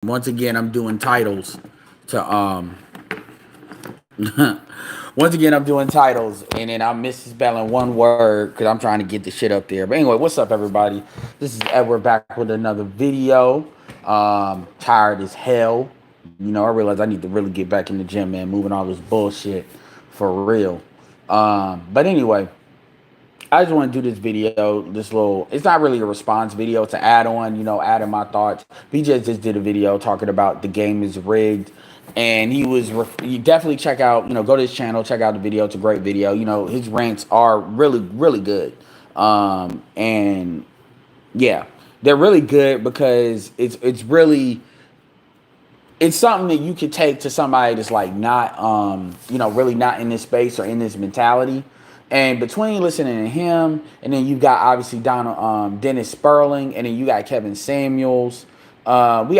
Once again, I'm doing titles to once again I'm doing titles, and then I'm misspelling one word because I'm trying to get the shit up there. But anyway, what's up, everybody? This is Edward back with another video. Tired as hell. I realize I need to really get back in the gym, man. Moving all this bullshit for real. But anyway, I just want to do this video, this little, it's not really a response video, to add on, adding my thoughts. BJ just did a video talking about the game is rigged. And you definitely check out, go to his channel, check out the video. It's a great video. His rants are really, really good. And yeah, they're really good because it's something that you could take to somebody that's like not really not in this space or in this mentality. And between listening to him, and then you got obviously Donald Dennis Sperling, and then you got Kevin Samuels. We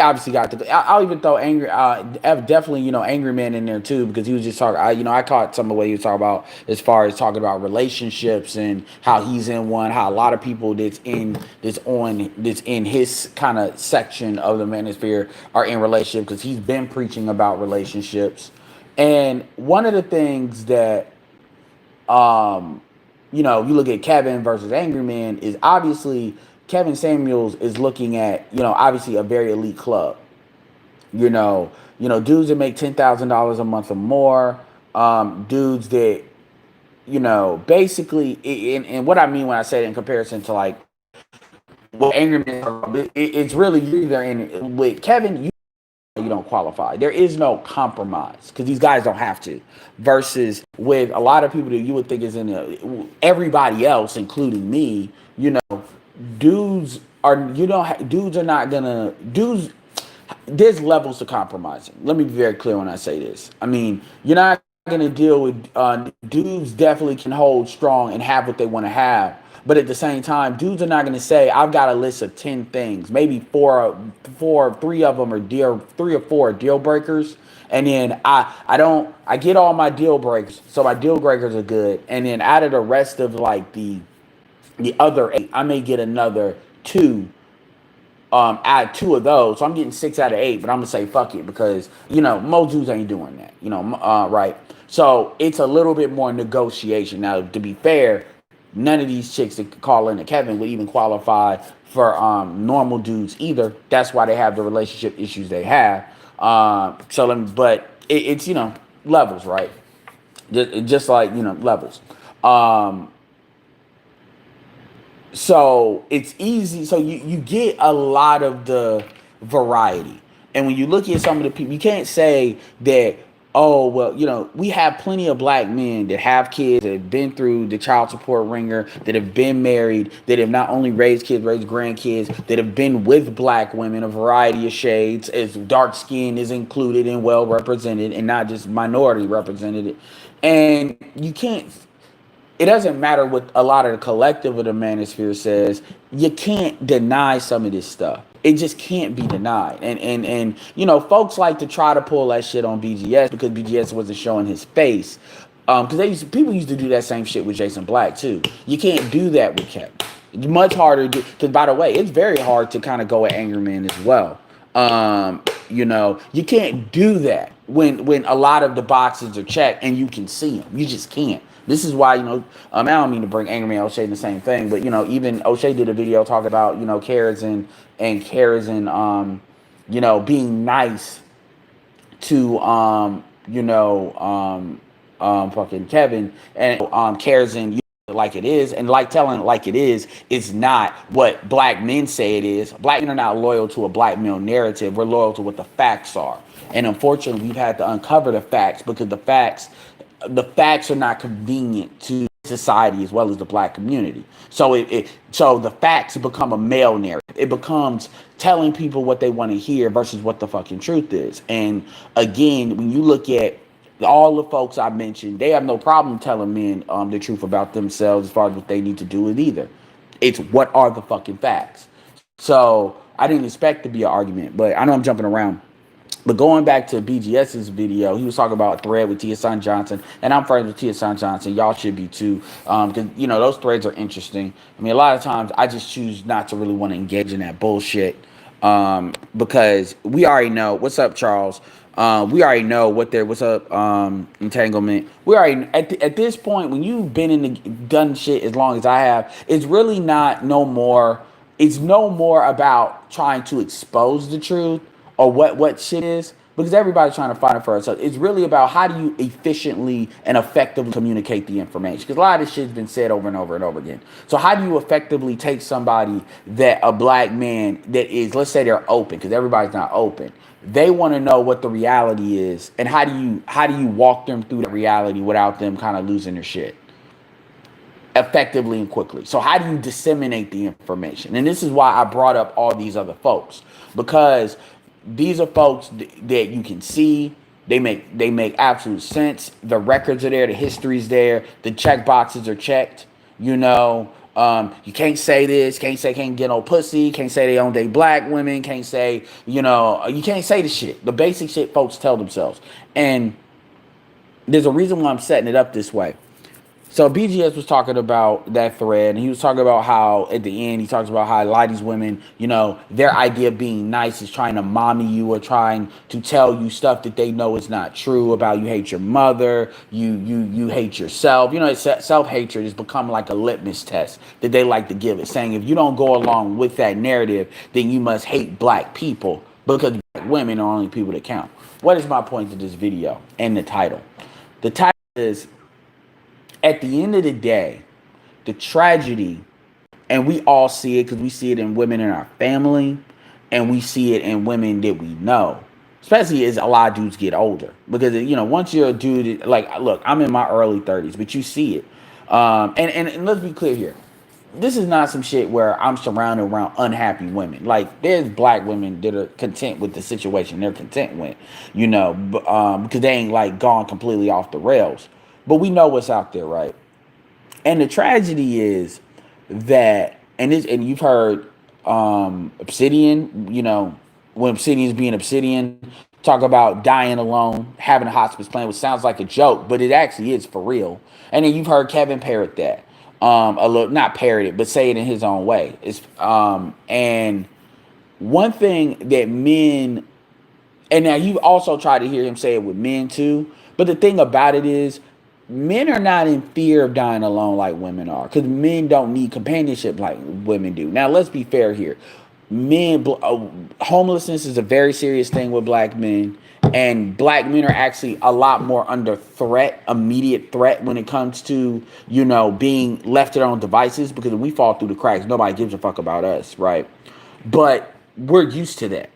obviously got I'll even throw definitely Angry Man in there too, because he was just talking. I caught some of what he was talking about as far as talking about relationships and how he's in one, how a lot of people that's in his kind of section of the manosphere are in relationship, because he's been preaching about relationships. And one of the things that you look at Kevin versus Angry Man is obviously Kevin Samuels is looking at, obviously a very elite club. Dudes that make $10,000 a month or more, dudes that, basically, and what I mean when I say it in comparison to like what Angry Man, it's really either in with Kevin, you don't qualify. There is no compromise because these guys don't have to. Versus with a lot of people that you would think is everybody else, including me, dudes are dudes are not gonna dudes. There's levels to compromising. Let me be very clear when I say this. I mean, you're not gonna deal with dudes. Definitely can hold strong and have what they want to have. But at the same time, dudes are not going to say, "I've got a list of 10 things." Maybe three of them are three or four deal breakers, and then I get all my deal breakers, so my deal breakers are good. And then out of the rest of like the other eight, I may get another two. Add two of those, so I'm getting 6 out of 8. But I'm gonna say fuck it, because most dudes ain't doing that. Right? So it's a little bit more negotiation. Now, to be fair, none of these chicks that call in to Kevin would even qualify for normal dudes either. That's why they have the relationship issues they have. But it's levels, right? Just like levels. So it's easy. So you get a lot of the variety. And when you look at some of the people, you can't say that, oh, well, we have plenty of black men that have kids, that have been through the child support ringer, that have been married, that have not only raised kids, raised grandkids, that have been with black women, a variety of shades, as dark skin is included and well represented, and not just minority represented. And you can't, it doesn't matter what a lot of the collective of the manosphere says. You can't deny some of this stuff. It just can't be denied. And folks like to try to pull that shit on BGS because BGS wasn't showing his face. Because people used to do that same shit with Jason Black too. You can't do that with Kevin. It's much harder to, because by the way, it's very hard to kind of go at Angry Man as well. You can't do that when a lot of the boxes are checked and you can see them. You just can't. This is why, I don't mean to bring Angry Man O'Shea in the same thing, but, even O'Shea did a video talking about, being nice to, fucking Kevin, and Karazin, like it is, and like telling it like it is not what black men say it is. Black men are not loyal to a black male narrative. We're loyal to what the facts are. And unfortunately, we've had to uncover the facts because the facts are not convenient to society as well as the black community. So so the facts become a male narrative. It becomes telling people what they want to hear versus what the fucking truth is. And again, when you look at all the folks I mentioned, they have no problem telling men the truth about themselves as far as what they need to do with either. It's what are the fucking facts. So I didn't expect to be an argument, but I know I'm jumping around. But going back to BGS's video, he was talking about a thread with Tia Son Johnson, and I'm friends with Tia Son Johnson. Y'all should be too, because those threads are interesting. I mean, a lot of times I just choose not to really want to engage in that bullshit. Because we already know what's up, Charles. We already know what's up, entanglement. We already at this point when you've been in the done shit as long as I have, it's really not no more. It's no more about trying to expose the truth or what shit is, because everybody's trying to find it for ourselves. It's really about how do you efficiently and effectively communicate the information, because a lot of this shit's been said over and over and over again. So how do you effectively take somebody that a black man that is, let's say they're open, because everybody's not open, they want to know what the reality is, and how do you walk them through the reality without them kind of losing their shit effectively and quickly. So how do you disseminate the information? And this is why I brought up all these other folks, because these are folks that you can see. They make absolute sense. The records are there, the history's there, the check boxes are checked. You know, you can't say this, can't get no pussy, can't say they don't date black women, can't say, you know, you can't say the shit. The basic shit folks tell themselves. And there's a reason why I'm setting it up this way. So BGS was talking about that thread, and he was talking about how at the end he talks about how a lot of these women, you know, their idea of being nice is trying to mommy you or trying to tell you stuff that they know is not true about you hate your mother, you hate yourself. You know, self-hatred has become like a litmus test that they like to give it, saying if you don't go along with that narrative, then you must hate black people because black women are only people that count. What is my point to this video and the title? The title is, at the end of the day, the tragedy, and we all see it because we see it in women in our family, and we see it in women that we know, especially as a lot of dudes get older. Because, you know, once you're a dude, like, look, I'm in my early 30s, but you see it. And let's be clear here. This is not some shit where I'm surrounded around unhappy women. Like, there's black women that are content with the situation they're content with, you know, because they ain't, like, gone completely off the rails. But we know what's out there, right? And the tragedy is that, and you've heard Obsidian, you know, when Obsidian's being Obsidian, talk about dying alone, having a hospice plan, which sounds like a joke, but it actually is for real. And then you've heard Kevin parrot that, a little, not parrot it, but say it in his own way. It's and one thing that men, and now you've also tried to hear him say it with men too. But the thing about it is, men are not in fear of dying alone like women are, because men don't need companionship like women do. Now, let's be fair here. Homelessness is a very serious thing with black men, and black men are actually a lot more under threat, immediate threat, when it comes to, you know, being left to their own devices, because if we fall through the cracks, nobody gives a fuck about us, right? But we're used to that.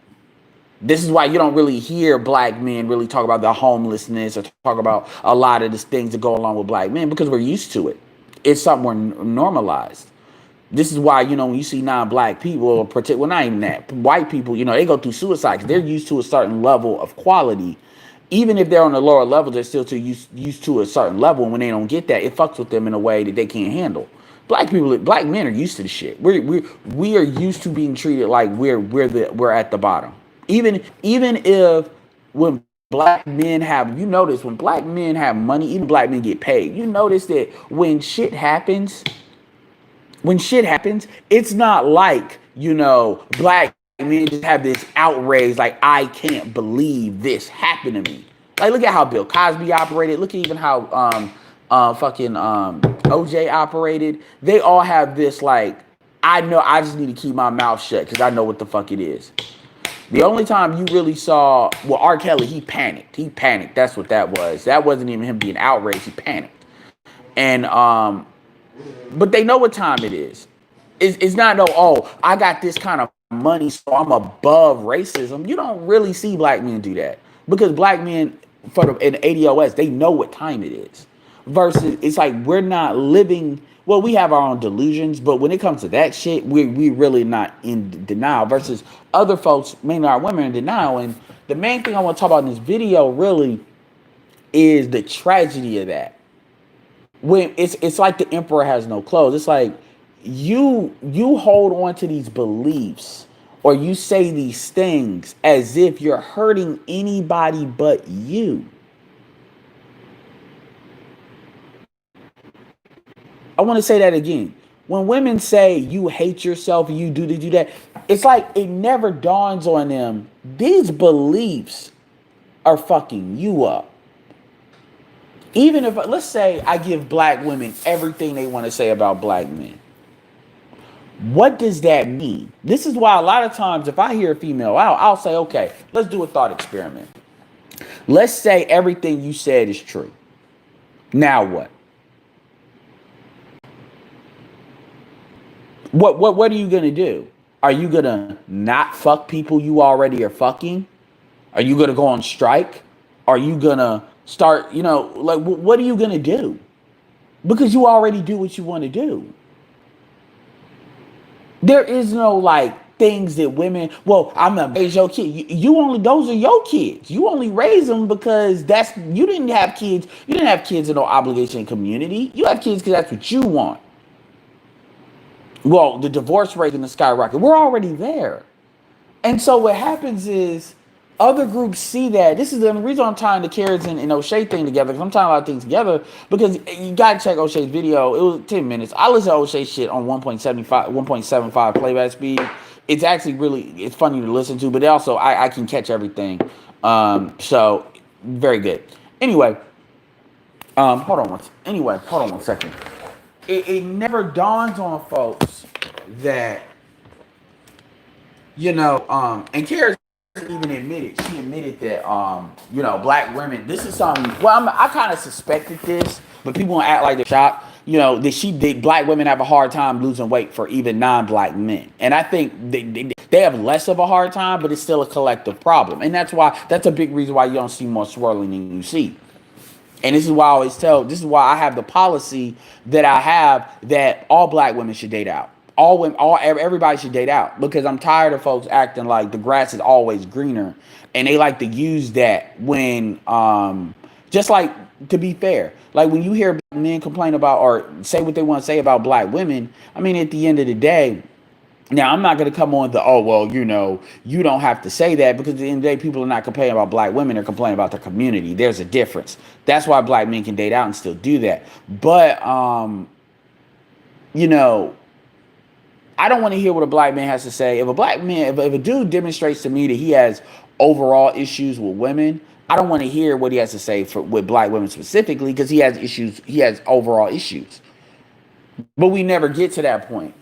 This is why you don't really hear black men really talk about the homelessness or talk about a lot of the things that go along with black men, because we're used to it. It's something more normalized. This is why, you know, when you see non-black people, or well, not even that, white people, you know, they go through suicide because they're used to a certain level of quality. Even if they're on a lower level, they're still used to a certain level. And when they don't get that, it fucks with them in a way that they can't handle. Black men are used to the shit. We are used to being treated like we're at the bottom. Even if when black men have, you notice when black men have money, even black men get paid. You notice that when shit happens, it's not like, you know, black men just have this outrage, like, I can't believe this happened to me. Like, look at how Bill Cosby operated. Look at even how fucking OJ operated. They all have this, like, I know I just need to keep my mouth shut because I know what the fuck it is. The only time you really saw, well, R. Kelly, he panicked. He panicked. That's what that was. That wasn't even him being outraged. He panicked. And but they know what time it is. It's not no, oh, I got this kind of money, so I'm above racism. You don't really see black men do that, because black men in ADOS, they know what time it is. Versus, it's like we're not living. Well, we have our own delusions, but when it comes to that shit, we really not in denial. Versus other folks, mainly our women, in denial. And the main thing I want to talk about in this video really is the tragedy of that. When it's like the emperor has no clothes. It's like you hold on to these beliefs, or you say these things as if you're hurting anybody but you. I want to say that again. when women say you hate yourself, you do that, it's like it never dawns on them. These beliefs are fucking you up. Even if, let's say, I give black women everything they want to say about black men. What does that mean? This is why a lot of times if I hear a female out, I'll say, okay, let's do a thought experiment. Let's say everything you said is true. Now what? What are you gonna do? Are you gonna not fuck people you already are fucking? Are you gonna go on strike? Are you gonna start, like, what are you gonna do? Because you already do what you want to do. There is no like things that women, well, I'm gonna raise your kid. You only, those are your kids. You only raise them because you didn't have kids. You didn't have kids in no obligation community. You have kids because that's what you want. Well, the divorce rate in the skyrocket. We're already there. And so what happens is other groups see that. This is the reason I'm tying the Carrots and O'Shea thing together, because I'm tying a lot of things together, because you got to check O'Shea's video. It was 10 minutes. I listen to O'Shea shit on 1.75 playback speed. It's actually it's funny to listen to, but also I can catch everything. So very good. Anyway, hold on one second. It never dawns on folks that, and Kara even admitted, she admitted that, black women, this is something, well, I kind of suspected this, but people want to act like they're shocked, that black women have a hard time losing weight for even non-black men. And I think they have less of a hard time, but it's still a collective problem. And that's a big reason why you don't see more swirling than you see. And this is why I have the policy that I have, that all black women should date out. Everybody should date out, because I'm tired of folks acting like the grass is always greener, and they like to use that when, just like, to be fair, like when you hear men complain about or say what they want to say about black women, I mean, at the end of the day, now I'm not going to come on you don't have to say that, because at the end of the day, people are not complaining about black women, they're complaining about the community. There's a difference. That's why black men can date out and still do that. But, I don't want to hear what a black man has to say. If a dude demonstrates to me that he has overall issues with women, I don't want to hear what he has to say with black women specifically, because he has issues. He has overall issues. But we never get to that point.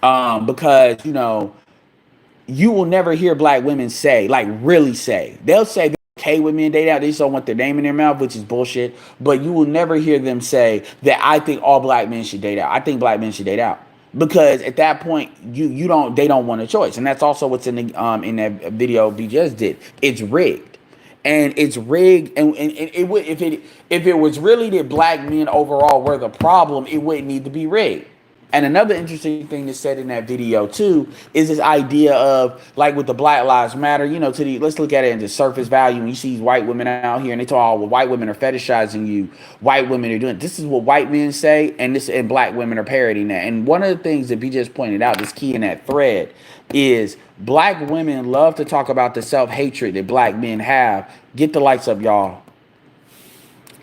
Because, you will never hear black women say, like, really say. They'll say they're okay with men dating out. They just don't want their name in their mouth, which is bullshit. But you will never hear them say that I think all black men should date out. I think black men should date out. Because at that point, they don't want a choice. And that's also what's in that video we just did. It's rigged. And it's rigged. And if it was really that black men overall were the problem, it wouldn't need to be rigged. And another interesting thing that's said in that video too is this idea of, like, with the Black Lives Matter, let's look at it into surface value. When you see these white women out here and they talk, well, white women are fetishizing you, white women are doing this is what white men say, and black women are parodying that. And one of the things that B just pointed out that's key in that thread is black women love to talk about the self-hatred that black men have. Get the lights up, y'all.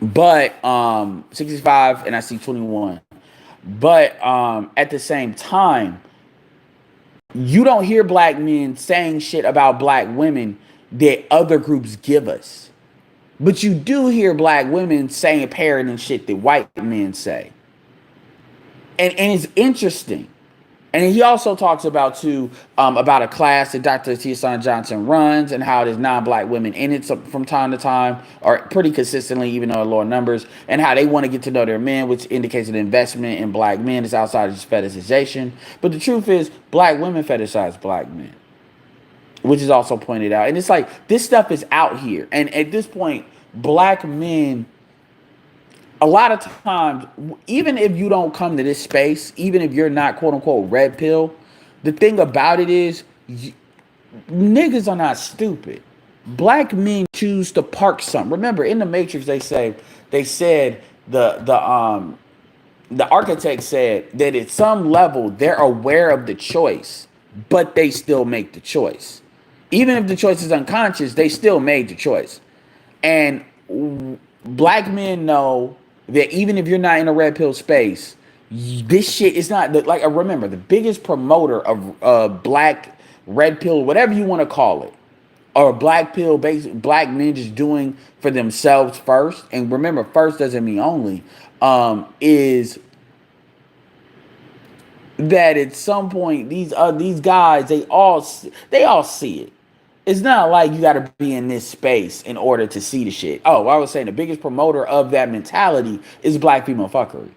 But 65 and I see 21. But at the same time, you don't hear black men saying shit about black women that other groups give us. But you do hear black women saying parroting shit that white men say. And it's interesting. And he also talks about, too, about a class that Dr. Tiosan Johnson runs, and how there's non-black women in it from time to time, or pretty consistently, even though lower numbers, and how they want to get to know their men, which indicates an investment in black men is outside of just fetishization. But the truth is, black women fetishize black men, which is also pointed out. And it's like, this stuff is out here. And at this point, black men, a lot of times, even if you don't come to this space, even if you're not quote unquote red pill, the thing about it is, niggas are not stupid. Black men choose to park something. Remember, in the Matrix, they said the architect said that at some level they're aware of the choice, but they still make the choice. Even if the choice is unconscious, they still made the choice. And black men know that even if you're not in a red pill space, This shit is not like, remember, the biggest promoter of black, red pill, whatever you want to call it, or black pill based black men just doing for themselves first. And remember, first doesn't mean only. Is that at some point these guys, they all see it. It's not like you got to be in this space in order to see the shit. Oh, I was saying the biggest promoter of that mentality is black female fuckery.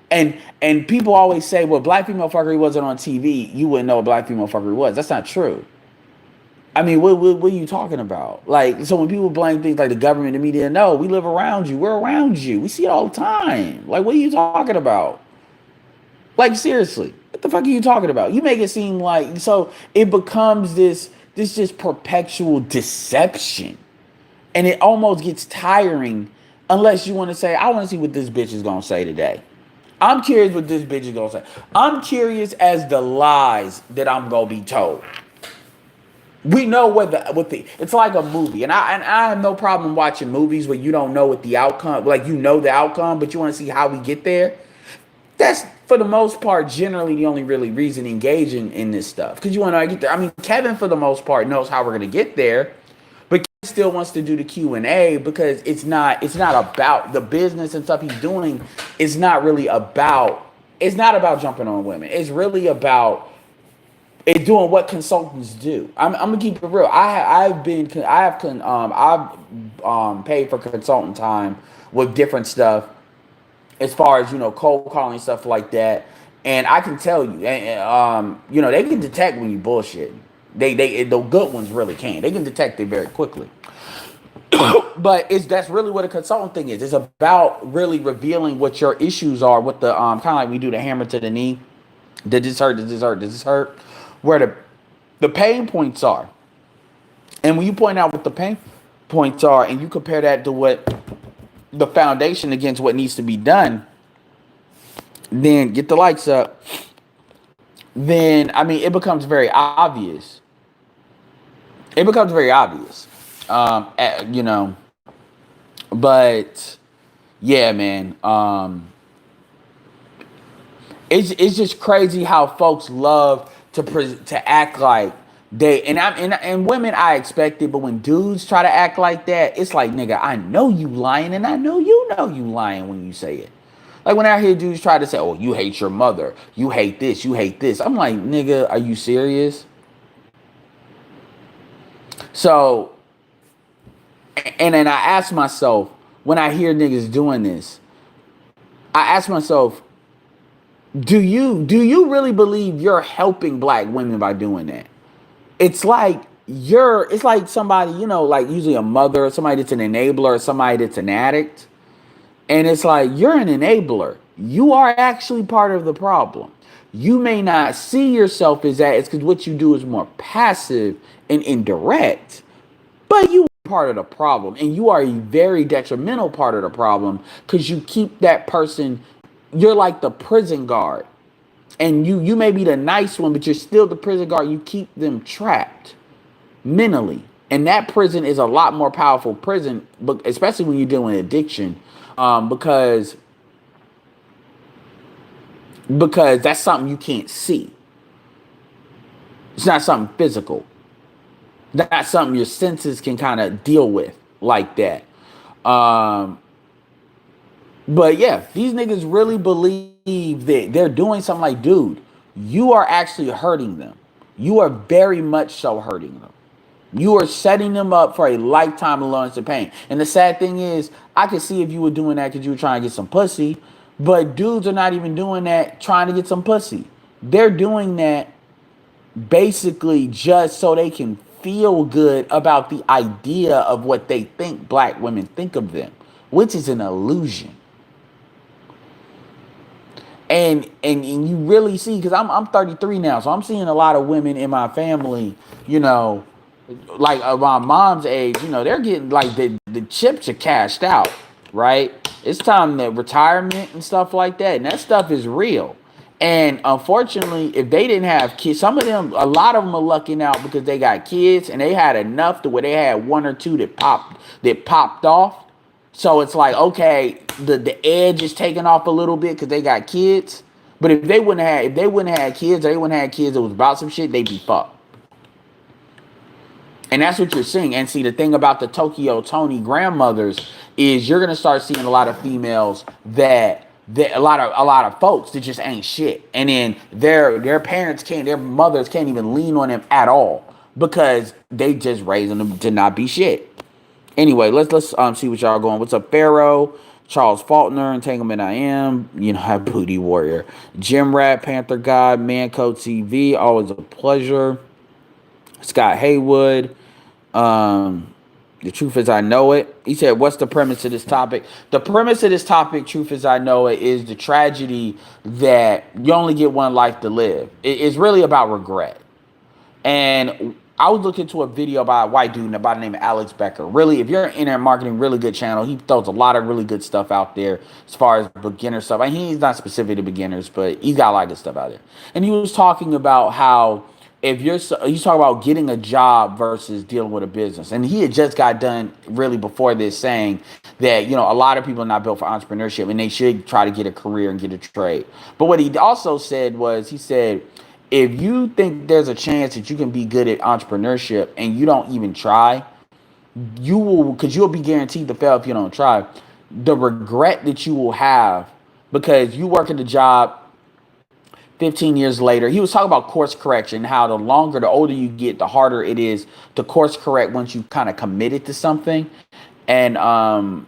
And people always say, well, black female fuckery wasn't on TV, you wouldn't know what black female fuckery was. That's not true. I mean, what are you talking about? Like, so when people blame things like the government, the media, no, we live around you. We're around you. We see it all the time. Like, what are you talking about? Like, seriously, what the fuck are you talking about? You make it seem like, so it becomes this just perpetual deception. And it almost gets tiring unless you want to say, I want to see what this bitch is going to say today. I'm curious what this bitch is going to say. I'm curious as the lies that I'm going to be told. We know what the it's like a movie, and I have no problem watching movies where you don't know what the outcome, like you know the outcome, but you want to see how we get there. That's for the most part generally the only really reason engaging in this stuff, because you want to get there. I mean, Kevin for the most part knows how we're gonna get there, but Kevin still wants to do the Q&A because it's not about the business and stuff he's doing. It's not about jumping on women. It's really about doing what consultants do. I'm gonna keep it real. I've paid for consultant time with different stuff, as far as cold calling, stuff like that. And I can tell you, they can detect when you bullshit. The good ones really can. They can detect it very quickly. But that's really what a consultant thing is. It's about really revealing what your issues are. What the kind of like we do the hammer to the knee. Did this hurt? Does this hurt? Does this hurt? Where the pain points are. And when you point out what the pain points are and you compare that to what the foundation against what needs to be done, then get the likes up. Then, I mean, it becomes very obvious. It becomes very obvious. But yeah, man. It's just crazy how folks love to act like and women I expect it, but when dudes try to act like that, it's like, nigga, I know you lying, and I know you lying when you say it. Like when I hear dudes try to say, oh, you hate your mother, you hate this, you hate this. I'm like, nigga, are you serious? So, and then I ask myself, when I hear niggas doing this, I ask myself, do you really believe you're helping black women by doing that? It's like somebody, like usually a mother, or somebody that's an enabler, or somebody that's an addict. And it's like, you're an enabler. You are actually part of the problem. You may not see yourself as that. It's because what you do is more passive and indirect. But you are part of the problem. And you are a very detrimental part of the problem, because you keep that person. You're like the prison guard. And you may be the nice one, but you're still the prison guard. You keep them trapped mentally. And that prison is a lot more powerful prison, but especially when you're dealing with addiction, because that's something you can't see. It's not something physical. That's something your senses can kind of deal with like that. But yeah, these niggas really believe that they're doing something. Like, dude, you are actually hurting them. You are very much so hurting them. You are setting them up for a lifetime of allowance of pain. And the sad thing is, I could see if you were doing that because you were trying to get some pussy. But dudes are not even doing that trying to get some pussy. They're doing that basically just so they can feel good about the idea of what they think black women think of them, which is an illusion. And you really see, because I'm 33 now, so I'm seeing a lot of women in my family, like my mom's age, they're getting like the chips are cashed out, right? It's time to retirement and stuff like that, and that stuff is real. And unfortunately, if they didn't have kids, a lot of them are lucking out because they got kids and they had enough to where they had one or two that popped off. So it's like, okay, the edge is taken off a little bit because they got kids. But if they wouldn't have had kids, or they wouldn't have had kids that was about some shit, they'd be fucked. And that's what you're seeing. And see, the thing about the Tokyo Tony grandmothers is you're gonna start seeing a lot of females that a lot of folks that just ain't shit. And then their parents can't, their mothers can't even lean on them at all because they just raising them to not be shit. Anyway, let's see what y'all going. What's up, Pharaoh? Charles Faulkner, Entanglement I Am, Booty Warrior. Jim Rat, Panther God, Manco TV, always a pleasure. Scott Haywood. The truth is I know it. He said, what's the premise of this topic? The premise of this topic, truth is I know it, is the tragedy that you only get one life to live. It's really about regret. And I was looking to a video by a white dude by the name of Alex Becker. Really, if you're in internet marketing, really good channel. He throws a lot of really good stuff out there as far as beginner stuff. I mean, he's not specific to beginners, but he's got a lot of good stuff out there. And he was talking about how he's talking about getting a job versus dealing with a business. And he had just got done really before this saying that, a lot of people are not built for entrepreneurship and they should try to get a career and get a trade. But what he also said was, he said, if you think there's a chance that you can be good at entrepreneurship and you don't even try, because you'll be guaranteed to fail if you don't try. The regret that you will have because you work at a job 15 years later. He was talking about course correction, how the older you get, the harder it is to course correct once you kind of committed to something. And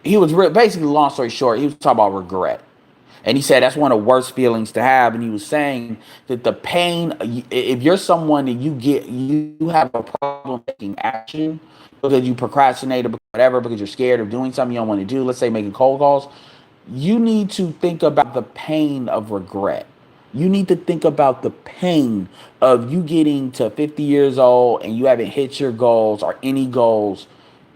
he was basically, long story short, he was talking about regret. And he said that's one of the worst feelings to have. And he was saying that the pain, if you're someone that you have a problem taking action because you procrastinated, whatever, because you're scared of doing something you don't want to do, let's say making cold calls, you need to think about the pain of regret. You need to think about the pain of you getting to 50 years old and you haven't hit your goals or any goals,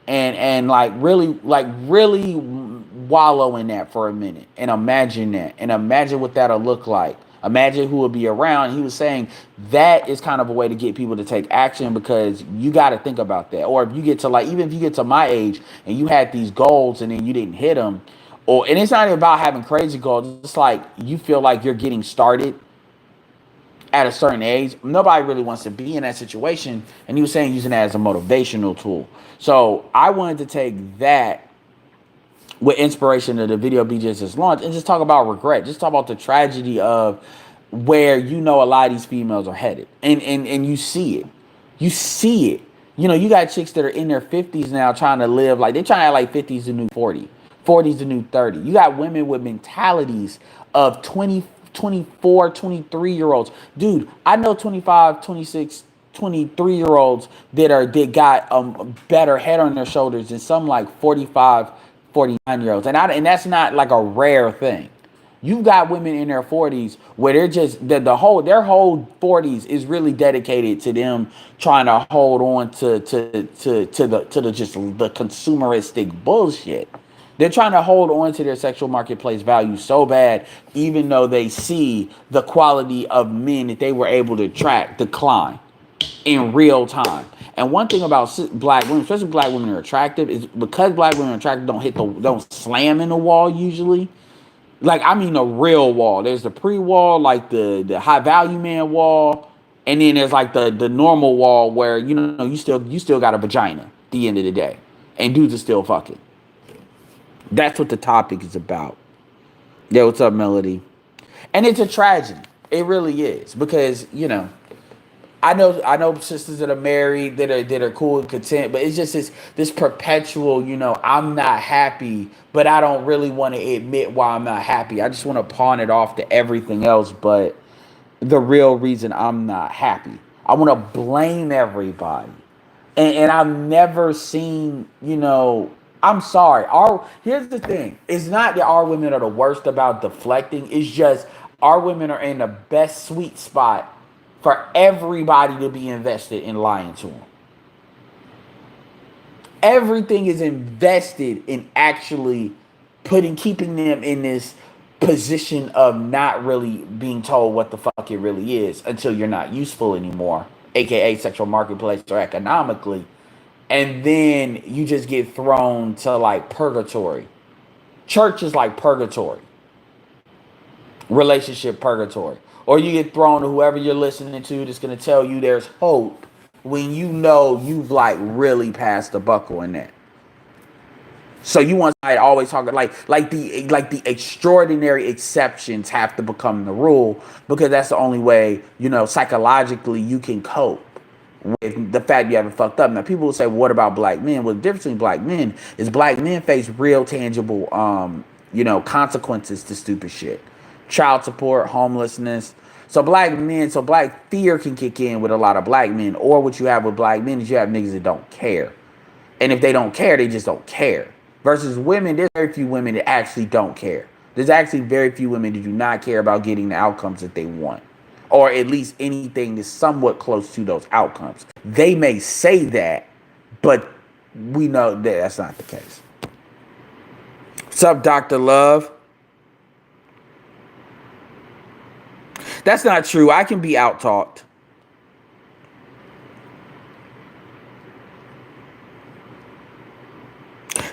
and really wallow in that for a minute and imagine what that'll look like. Imagine who will be around. He was saying that is kind of a way to get people to take action because you got to think about that. Or if you get to even if you get to my age and you had these goals and then you didn't hit them, and it's not even about having crazy goals. It's like you feel like you're getting started at a certain age. Nobody really wants to be in that situation. And he was saying using that as a motivational tool. So I wanted to take that with inspiration of the video BJ just launched and just talk about regret. Just talk about the tragedy of where a lot of these females are headed. And you see it. You see it. You got chicks that are in their 50s now trying to live they're trying to act like 50's the new 40. 40's the new 30. You got women with mentalities of 20, 24, 23-year-olds. Dude, I know 25, 26, 23-year-olds that got better head on their shoulders than some 45, 49-year-olds. And that's not a rare thing. You've got women in their 40s where they're just their whole 40s is really dedicated to them trying to hold on to the just the consumeristic bullshit. They're trying to hold on to their sexual marketplace value so bad, even though they see the quality of men that they were able to attract decline in real time. And one thing about black women, especially black women who are attractive, is because black women are attractive, don't slam in the wall usually. I mean a real wall. There's the pre-wall, the high value man wall, and then there's the normal wall where you still got a vagina at the end of the day, and dudes are still fucking. That's what the topic is about. Yeah, what's up, Melody? And it's a tragedy. It really is because I know sisters that are married that are cool and content, but it's just this perpetual I'm not happy, but I don't really want to admit why I'm not happy. I just want to pawn it off to everything else, but the real reason I'm not happy. I want to blame everybody, and I've never seen I'm sorry. Here's the thing. It's not that our women are the worst about deflecting. It's just our women are in the best sweet spot for everybody to be invested in lying to them. Everything is invested in actually keeping them in this position of not really being told what the fuck it really is until you're not useful anymore, aka sexual marketplace or economically. And then you just get thrown to purgatory. Church is like purgatory. relationship purgatory. Or you get thrown to whoever you're listening to that's going to tell you there's hope when you know you've like really passed the buckle in that. So you want somebody to always talk like the extraordinary exceptions have to become the rule, because that's the only way, psychologically you can cope with the fact you haven't fucked up. Now people will say, well, what about black men? Well, the difference between black men is black men face real tangible consequences to stupid shit. Child support, homelessness. So black fear can kick in with a lot of black men. Or what you have with black men is you have niggas that don't care. And if they don't care, they just don't care. Versus women, there's very few women that actually don't care. There's actually very few women that do not care about getting the outcomes that they want, or at least anything that's somewhat close to those outcomes. They may say that, but we know that that's not the case. What's up, Dr. Love? That's not true. I can be out-talked.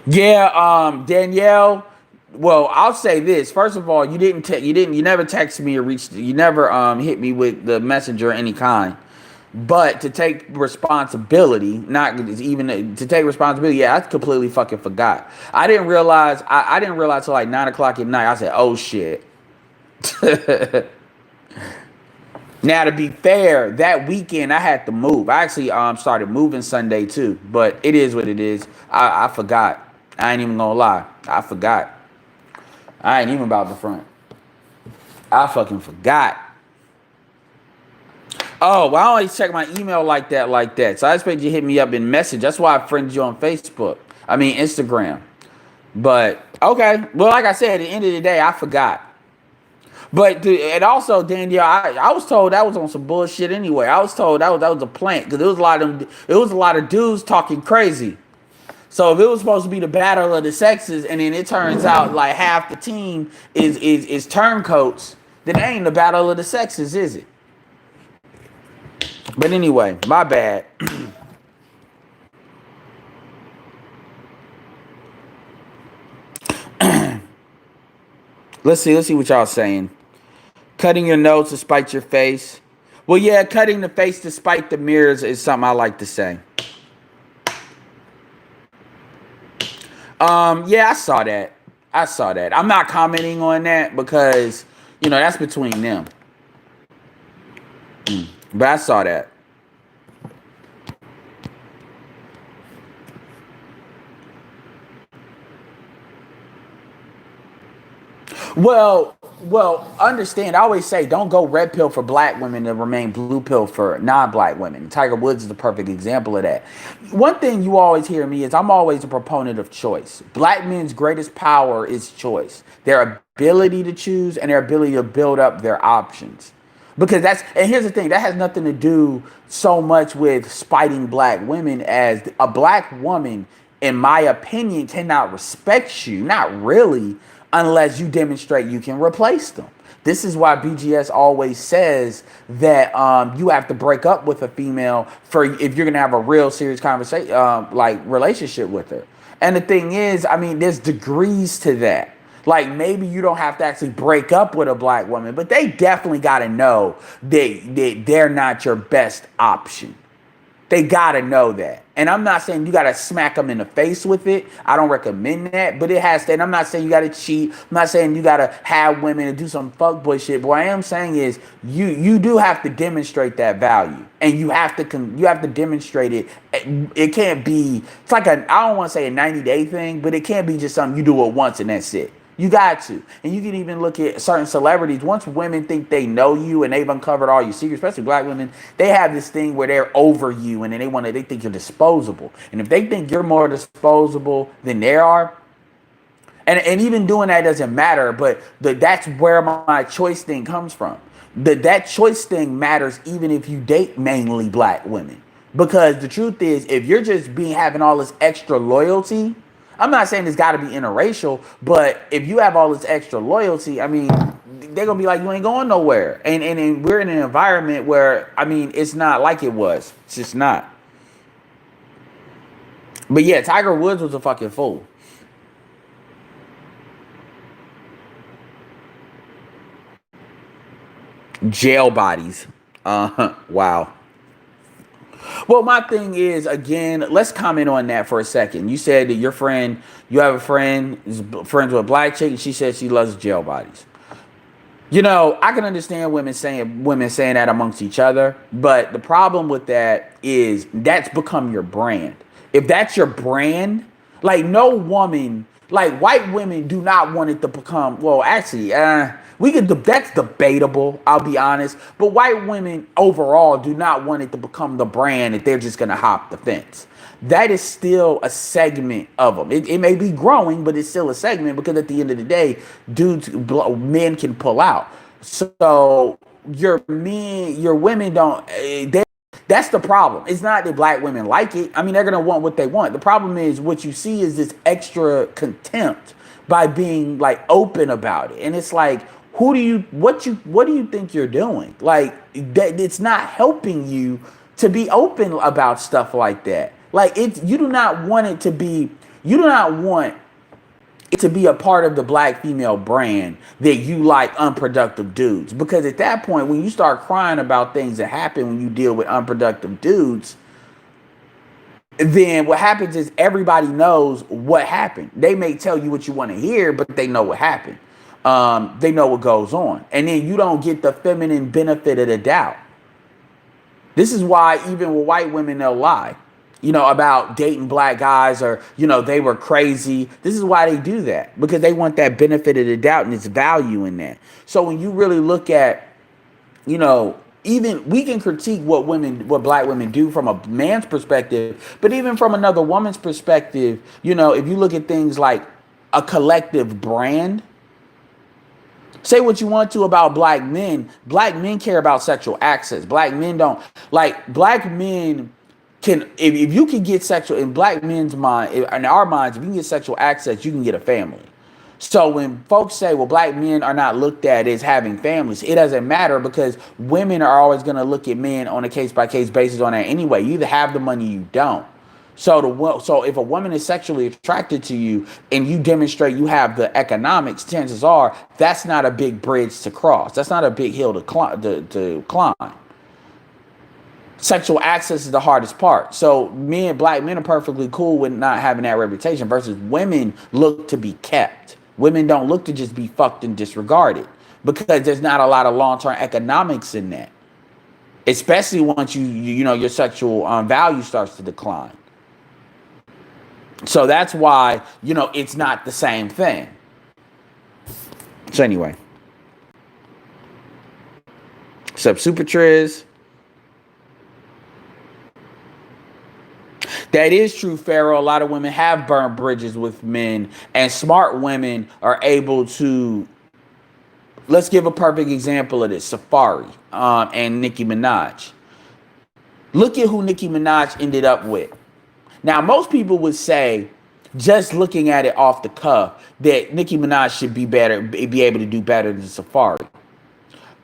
Yeah, Danielle. Well, I'll say this. First of all, you never texted me or you never hit me with the messenger of any kind. But to take responsibility, not even to take responsibility, yeah, I completely fucking forgot. I didn't realize till like 9 o'clock at night. I said, oh shit. Now, to be fair, that weekend I had to move. I actually started moving Sunday too, but it is what it is. I forgot. I ain't even gonna lie. I forgot. I ain't even about the front. I fucking forgot. Oh, well, I always check my email like that. So I expect you to hit me up in message. That's why I friended you on Facebook. I mean, Instagram. But, okay. Well, like I said, at the end of the day, I forgot. But and also, Danielle, I was told that was on some bullshit anyway. I was told that was a plant, because it was a lot of dudes talking crazy. So if it was supposed to be the battle of the sexes, and then it turns out like half the team is turncoats, then it ain't the battle of the sexes, is it? But anyway, my bad. Let's see what y'all saying. Cutting your nose to spite your face. Well, yeah, cutting the face to spite the mirrors is something I like to say. Yeah, I saw that. I'm not commenting on that because, that's between them. But I saw that. Well, understand. I always say, don't go red pill for black women to remain blue pill for non-black women. Tiger Woods is the perfect example of that. One thing you always hear me is I'm always a proponent of choice. Black men's greatest power is choice. Their ability to choose and their ability to build up their options. Because and here's the thing, that has nothing to do so much with spiting black women, as a black woman, in my opinion, cannot respect you, not really, unless you demonstrate you can replace them. This is why BGS always says that you have to break up with a female if you're gonna have a real serious conversation, like relationship with her. And the thing is, I mean, there's degrees to that. Like, maybe you don't have to actually break up with a black woman, but they definitely got to know that they're not your best option. They got to know that. And I'm not saying you got to smack them in the face with it. I don't recommend that, but it has to. And I'm not saying you got to cheat. I'm not saying you got to have women and do some fuckboy shit. But what I am saying is you do have to demonstrate that value, and you have to demonstrate it. It can't be. It's like I don't want to say a 90-day thing, but it can't be just something you do it once and that's it. You got to. And you can even look at certain celebrities. Once women think they know you and they've uncovered all your secrets, especially black women, they have this thing where they're over you, and then they think you're disposable. And if they think you're more disposable than they are, and even doing that doesn't matter, but that's where my choice thing comes from. That choice thing matters even if you date mainly black women. Because the truth is, if you're just having all this extra loyalty, I'm not saying it's got to be interracial, but if you have all this extra loyalty, I mean, they're going to be like, you ain't going nowhere. And we're in an environment where, I mean, it's not like it was. It's just not. But yeah, Tiger Woods was a fucking fool. Jail bodies. Wow. Well, my thing is, again, let's comment on that for a second. You said that your friend, you have a friend, is friends with a black chick, and she said she loves jail bodies. You know, I can understand women saying that amongst each other, but the problem with that is that's become your brand. If that's your brand, like no woman, like white women do not want it to become. Well, actually, we could. That's debatable. I'll be honest, but white women overall do not want it to become the brand that they're just gonna hop the fence. That is still a segment of them. It may be growing, but it's still a segment because at the end of the day, men can pull out. So your women don't. That's the problem. It's not that black women like it. I mean, they're gonna want what they want. The problem is what you see is this extra contempt by being like open about it, and it's like, what do you think you're doing? Like that, it's not helping you to be open about stuff like that. Like you do not want it to be. You do not want it to be a part of the black female brand that you like unproductive dudes. Because at that point, when you start crying about things that happen when you deal with unproductive dudes, then what happens is everybody knows what happened. They may tell you what you want to hear, but they know what happened. They know what goes on. And then you don't get the feminine benefit of the doubt. This is why even with white women, they'll lie, about dating black guys or, they were crazy. This is why they do that, because they want that benefit of the doubt and its value in that. So when you really look at, even we can critique what black women do from a man's perspective, but even from another woman's perspective, if you look at things like a collective brand. Say what you want to about black men. Black men care about sexual access. Black men don't. Like, black men can, if you can get sexual, in black men's mind, in our minds, if you can get sexual access, you can get a family. So when folks say, well, black men are not looked at as having families, it doesn't matter, because women are always going to look at men on a case-by-case basis on that anyway. You either have the money or you don't. So if a woman is sexually attracted to you and you demonstrate you have the economics, chances are that's not a big bridge to cross. That's not a big hill to climb. Sexual access is the hardest part. So black men are perfectly cool with not having that reputation, versus women look to be kept. Women don't look to just be fucked and disregarded, because there's not a lot of long-term economics in that. Especially once your sexual value starts to decline. So that's why, it's not the same thing. So anyway. Except Super Triz. That is true, Pharaoh. A lot of women have burned bridges with men, and smart women are able to. Let's give a perfect example of this. Safari and Nicki Minaj. Look at who Nicki Minaj ended up with. Now, most people would say, just looking at it off the cuff, that Nicki Minaj should be able to do better than Safari.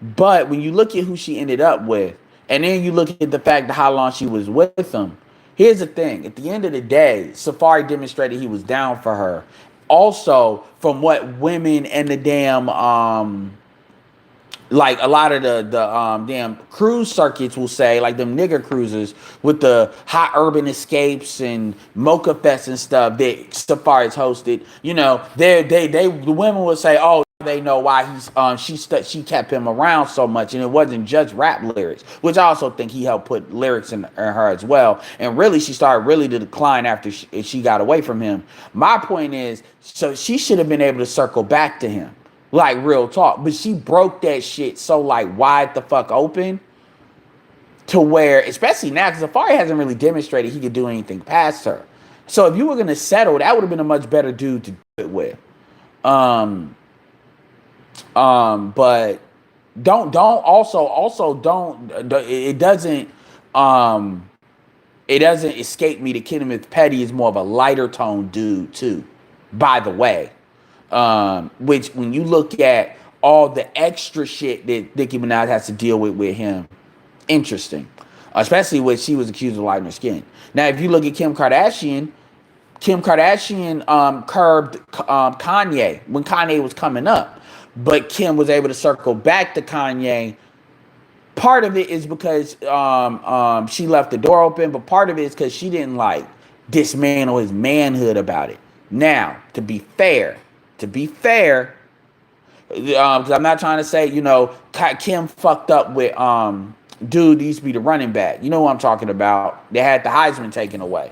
But when you look at who she ended up with, and then you look at the fact of how long she was with him, here's the thing. At the end of the day, Safari demonstrated he was down for her. Also, from what women and the damn like a lot of the damn cruise circuits will say, like them nigger cruisers with the hot urban escapes and Mocha Fest and stuff that Safari's hosted, the women will say, oh, they know why she kept him around so much, and it wasn't just rap lyrics, which I also think he helped put lyrics in her as well. And really, she started really to decline after she got away from him. My point is, so she should have been able to circle back to him. Like, real talk. But she broke that shit so, like, wide the fuck open, to where, especially now, because Safari hasn't really demonstrated he could do anything past her. So if you were going to settle, that would have been a much better dude to do it with. But don't it doesn't escape me that Kenneth Petty is more of a lighter tone dude too, by the way. Which, when you look at all the extra shit that Nicki Minaj has to deal with him, interesting. Especially when she was accused of lighting her skin. Now, if you look at Kim Kardashian curbed Kanye when Kanye was coming up. But Kim was able to circle back to Kanye Part of it is because she left the door open, but part of it is because she didn't like dismantle his manhood about it. Now, to be fair, because I'm not trying to say, Kim fucked up with dude used to be the running back. You know what I'm talking about? They had the Heisman taken away.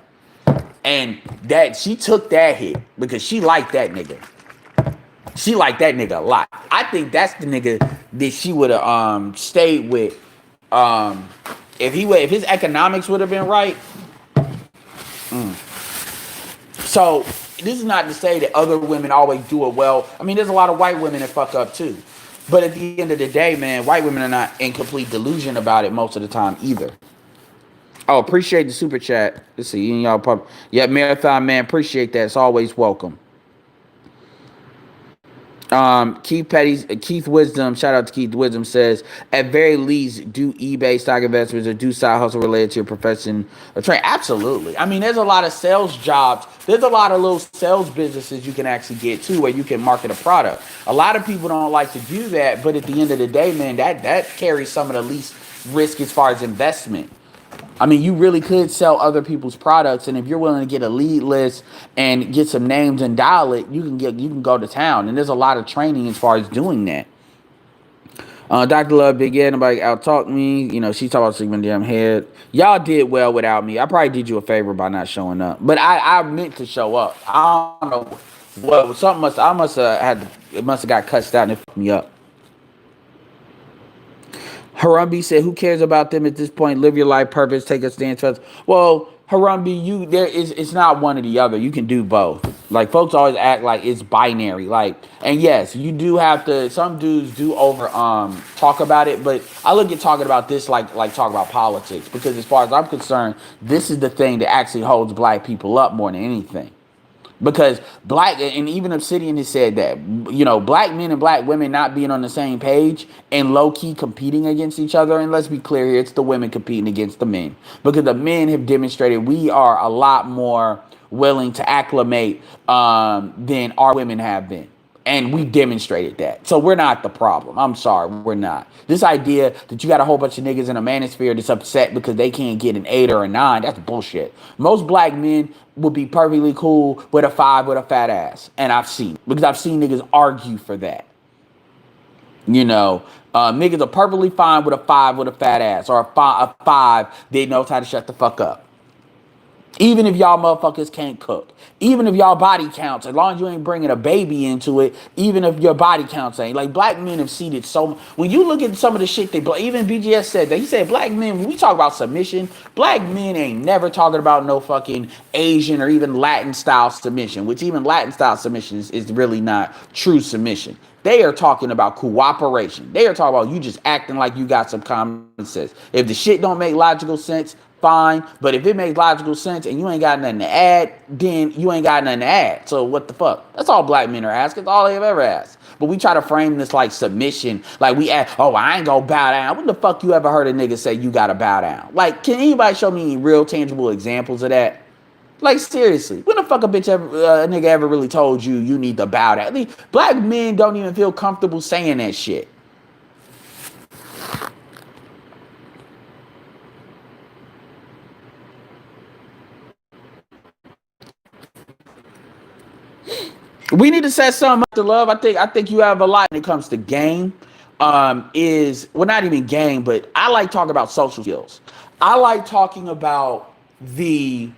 And that she took that hit because she liked that nigga. She liked that nigga a lot. I think that's the nigga that she would have stayed with. Um if his economics would have been right. So this is not to say that other women always do it well. I mean, there's a lot of white women that fuck up too. But at the end of the day, man, white women are not in complete delusion about it most of the time either. Oh, appreciate the super chat. Let's see, y'all pub. Yeah, Marathon Man, appreciate that. It's always welcome. Keith Wisdom, shout out to Keith Wisdom, says, at very least, do eBay stock investments or do side hustle related to your profession or trade? Absolutely. I mean, there's a lot of sales jobs. There's a lot of little sales businesses you can actually get to where you can market a product. A lot of people don't like to do that, but at the end of the day, man, that carries some of the least risk as far as investment. I mean, you really could sell other people's products, and if you're willing to get a lead list and get some names and dial it, you can go to town. And there's a lot of training as far as doing that. Dr. Love Big Ed, nobody out talk me. She talked about sleeping damn head. Y'all did well without me. I probably did you a favor by not showing up, but I meant to show up. I don't know what something it must have got cussed out and it fucked me up. Harambe said, "Who cares about them at this point? Live your life purpose. Take a stand. Trust." Well, Harambe, it's not one or the other. You can do both. Like folks always act like it's binary. Like, and yes, you do have to. Some dudes do over talk about it, but I look at talking about this like talk about politics because as far as I'm concerned, this is the thing that actually holds black people up more than anything. Because black, and even Obsidian has said that, black men and black women not being on the same page and low key competing against each other. And let's be clear here, it's the women competing against the men. Because the men have demonstrated we are a lot more willing to acclimate than our women have been. And we demonstrated that. So we're not the problem. I'm sorry, we're not. This idea that you got a whole bunch of niggas in a manosphere that's upset because they can't get an 8 or a 9, that's bullshit. Most black men would be perfectly cool with a 5 with a fat ass. And I've seen it. Because I've seen niggas argue for that. Niggas are perfectly fine with a 5 with a fat ass. Or a 5 they knows how to shut the fuck up. Even if y'all motherfuckers can't cook. Even if y'all body counts, as long as you ain't bringing a baby into it, even if your body counts ain't. Like, black men have seen it so much. When you look at some of the shit even BGS said that. He said black men, when we talk about submission, black men ain't never talking about no fucking Asian or even Latin style submission, which even Latin style submission is really not true submission. They are talking about cooperation. They are talking about you just acting like you got some common sense. If the shit don't make logical sense, fine. But if it makes logical sense and you ain't got nothing to add, then you ain't got nothing to add. So what the fuck? That's all black men are asking. That's all they have ever asked. But we try to frame this like submission. Like we ask, oh, I ain't gonna bow down. When the fuck you ever heard a nigga say you gotta bow down? Like, can anybody show me real tangible examples of that? Like, seriously, when the fuck a nigga ever really told you need to bow down? I mean, black men don't even feel comfortable saying that shit. We need to set something up to love. I think you have a lot when it comes to game. Not even game, but I like talking about social skills. I like talking about if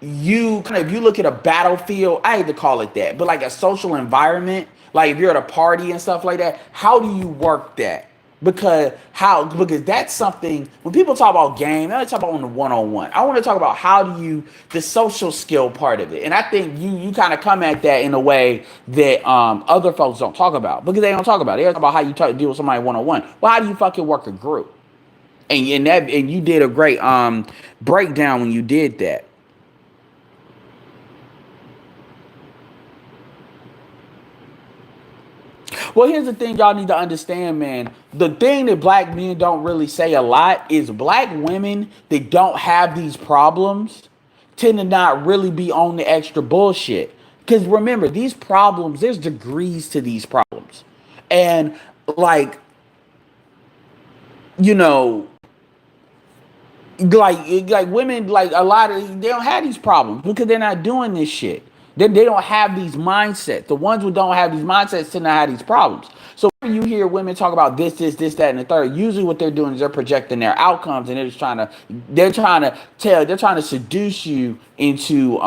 you look at a battlefield, I hate to call it that, but like a social environment, like if you're at a party and stuff like that, how do you work that? Because that's something when people talk about game, they talk about on the one-on-one. I want to talk about how do you the social skill part of it. And I think you kind of come at that in a way that other folks don't talk about because they don't talk about it. They talk about how you deal with somebody one-on-one. Well, how do you fucking work a group? And you did a great breakdown when you did that. Well, here's the thing y'all need to understand, man. The thing that black men don't really say a lot is black women that don't have these problems tend to not really be on the extra bullshit. Because remember, these problems, there's degrees to these problems. And like you know, like women, like a lot of, they don't have these problems because they're not doing this shit. They don't have these mindsets. The ones who don't have these mindsets tend to have these problems. So when you hear women talk about this, that, and the third, usually what they're doing is they're projecting their outcomes, and they're trying to seduce you into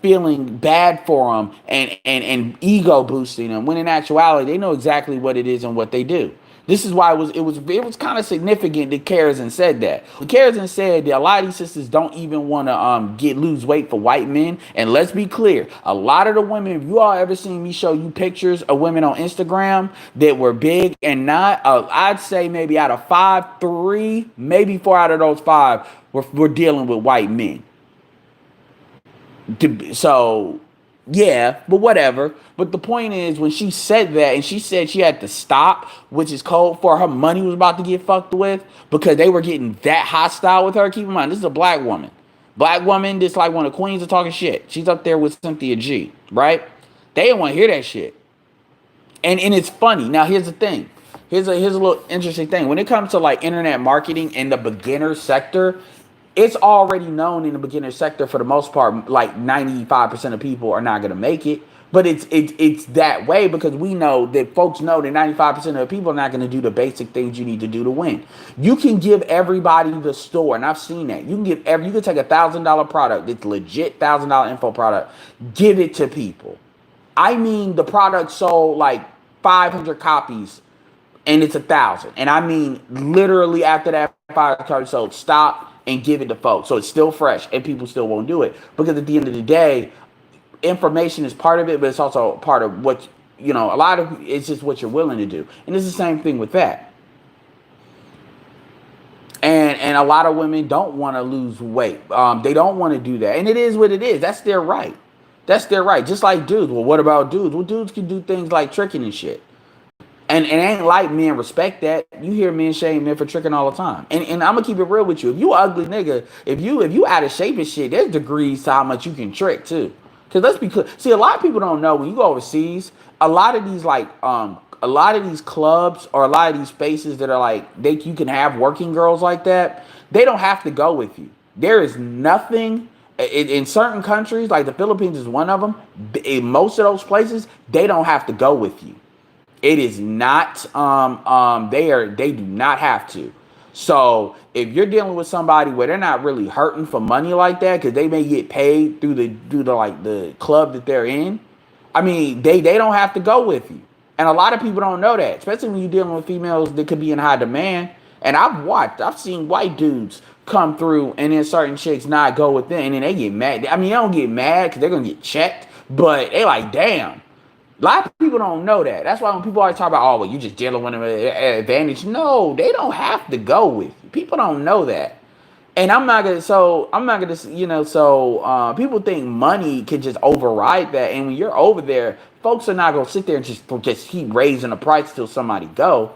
feeling bad for them and ego boosting them. When in actuality, they know exactly what it is and what they do. This is why it was kind of significant that Kerrison said that. Kerrison said that a lot of these sisters don't even want to lose weight for white men. And let's be clear, a lot of the women, if you all ever seen me show you pictures of women on Instagram that were big and not, I'd say maybe out of 5, 3, maybe 4 out of those 5 were dealing with white men. So yeah, but whatever. But the point is, when she said that, and she said she had to stop, which is code for her money was about to get fucked with because they were getting that hostile with her. Keep in mind, this is a black woman. Black woman, this like one of the queens of talking shit. She's up there with Cynthia G, right? They didn't want to hear that shit. And it's funny. Now here's the thing. Here's a little interesting thing. When it comes to like internet marketing in the beginner sector, it's already known in the beginner sector for the most part, like 95% of people are not going to make it. But it's that way because we know that folks know that 95% of the people are not going to do the basic things you need to do to win. You can give everybody the store, and I've seen that. You can take $1,000 product, it's legit $1,000 info product, give it to people. I mean, the product sold like 500 copies and it's 1,000. And I mean, literally after that 500 copies sold, stop and give it to folks. So it's still fresh and people still won't do it. Because at the end of the day, information is part of it, but it's also part of what, a lot of it's just what you're willing to do. And it's the same thing with that. And a lot of women don't want to lose weight. They don't want to do that. And it is what it is. That's their right. That's their right. Just like dudes. Well, what about dudes? Well, dudes can do things like tricking and shit. And it ain't like men respect that. You hear men shame men for tricking all the time. And I'm gonna keep it real with you. If you an ugly nigga, if you out of shape and shit, there's degrees to how much you can trick too. Cause let's be clear. See, a lot of people don't know when you go overseas, a lot of these clubs or a lot of these spaces that are like you can have working girls like that, they don't have to go with you. There is nothing in certain countries, like the Philippines is one of them. In most of those places, they don't have to go with you. It is not, they do not have to. So if you're dealing with somebody where they're not really hurting for money like that, because they may get paid through the club that they're in, I mean, they don't have to go with you. And a lot of people don't know that, especially when you're dealing with females that could be in high demand. And I've seen white dudes come through and then certain chicks not go with them, and then they get mad. I mean, they don't get mad because they're going to get checked, but they like, damn. A lot of people don't know that. That's why when people always talk about, oh, well, you just dealing with them at advantage. No, they don't have to go with you. People don't know that. And people think money can just override that. And when you're over there, folks are not going to sit there and just keep raising the price till somebody go.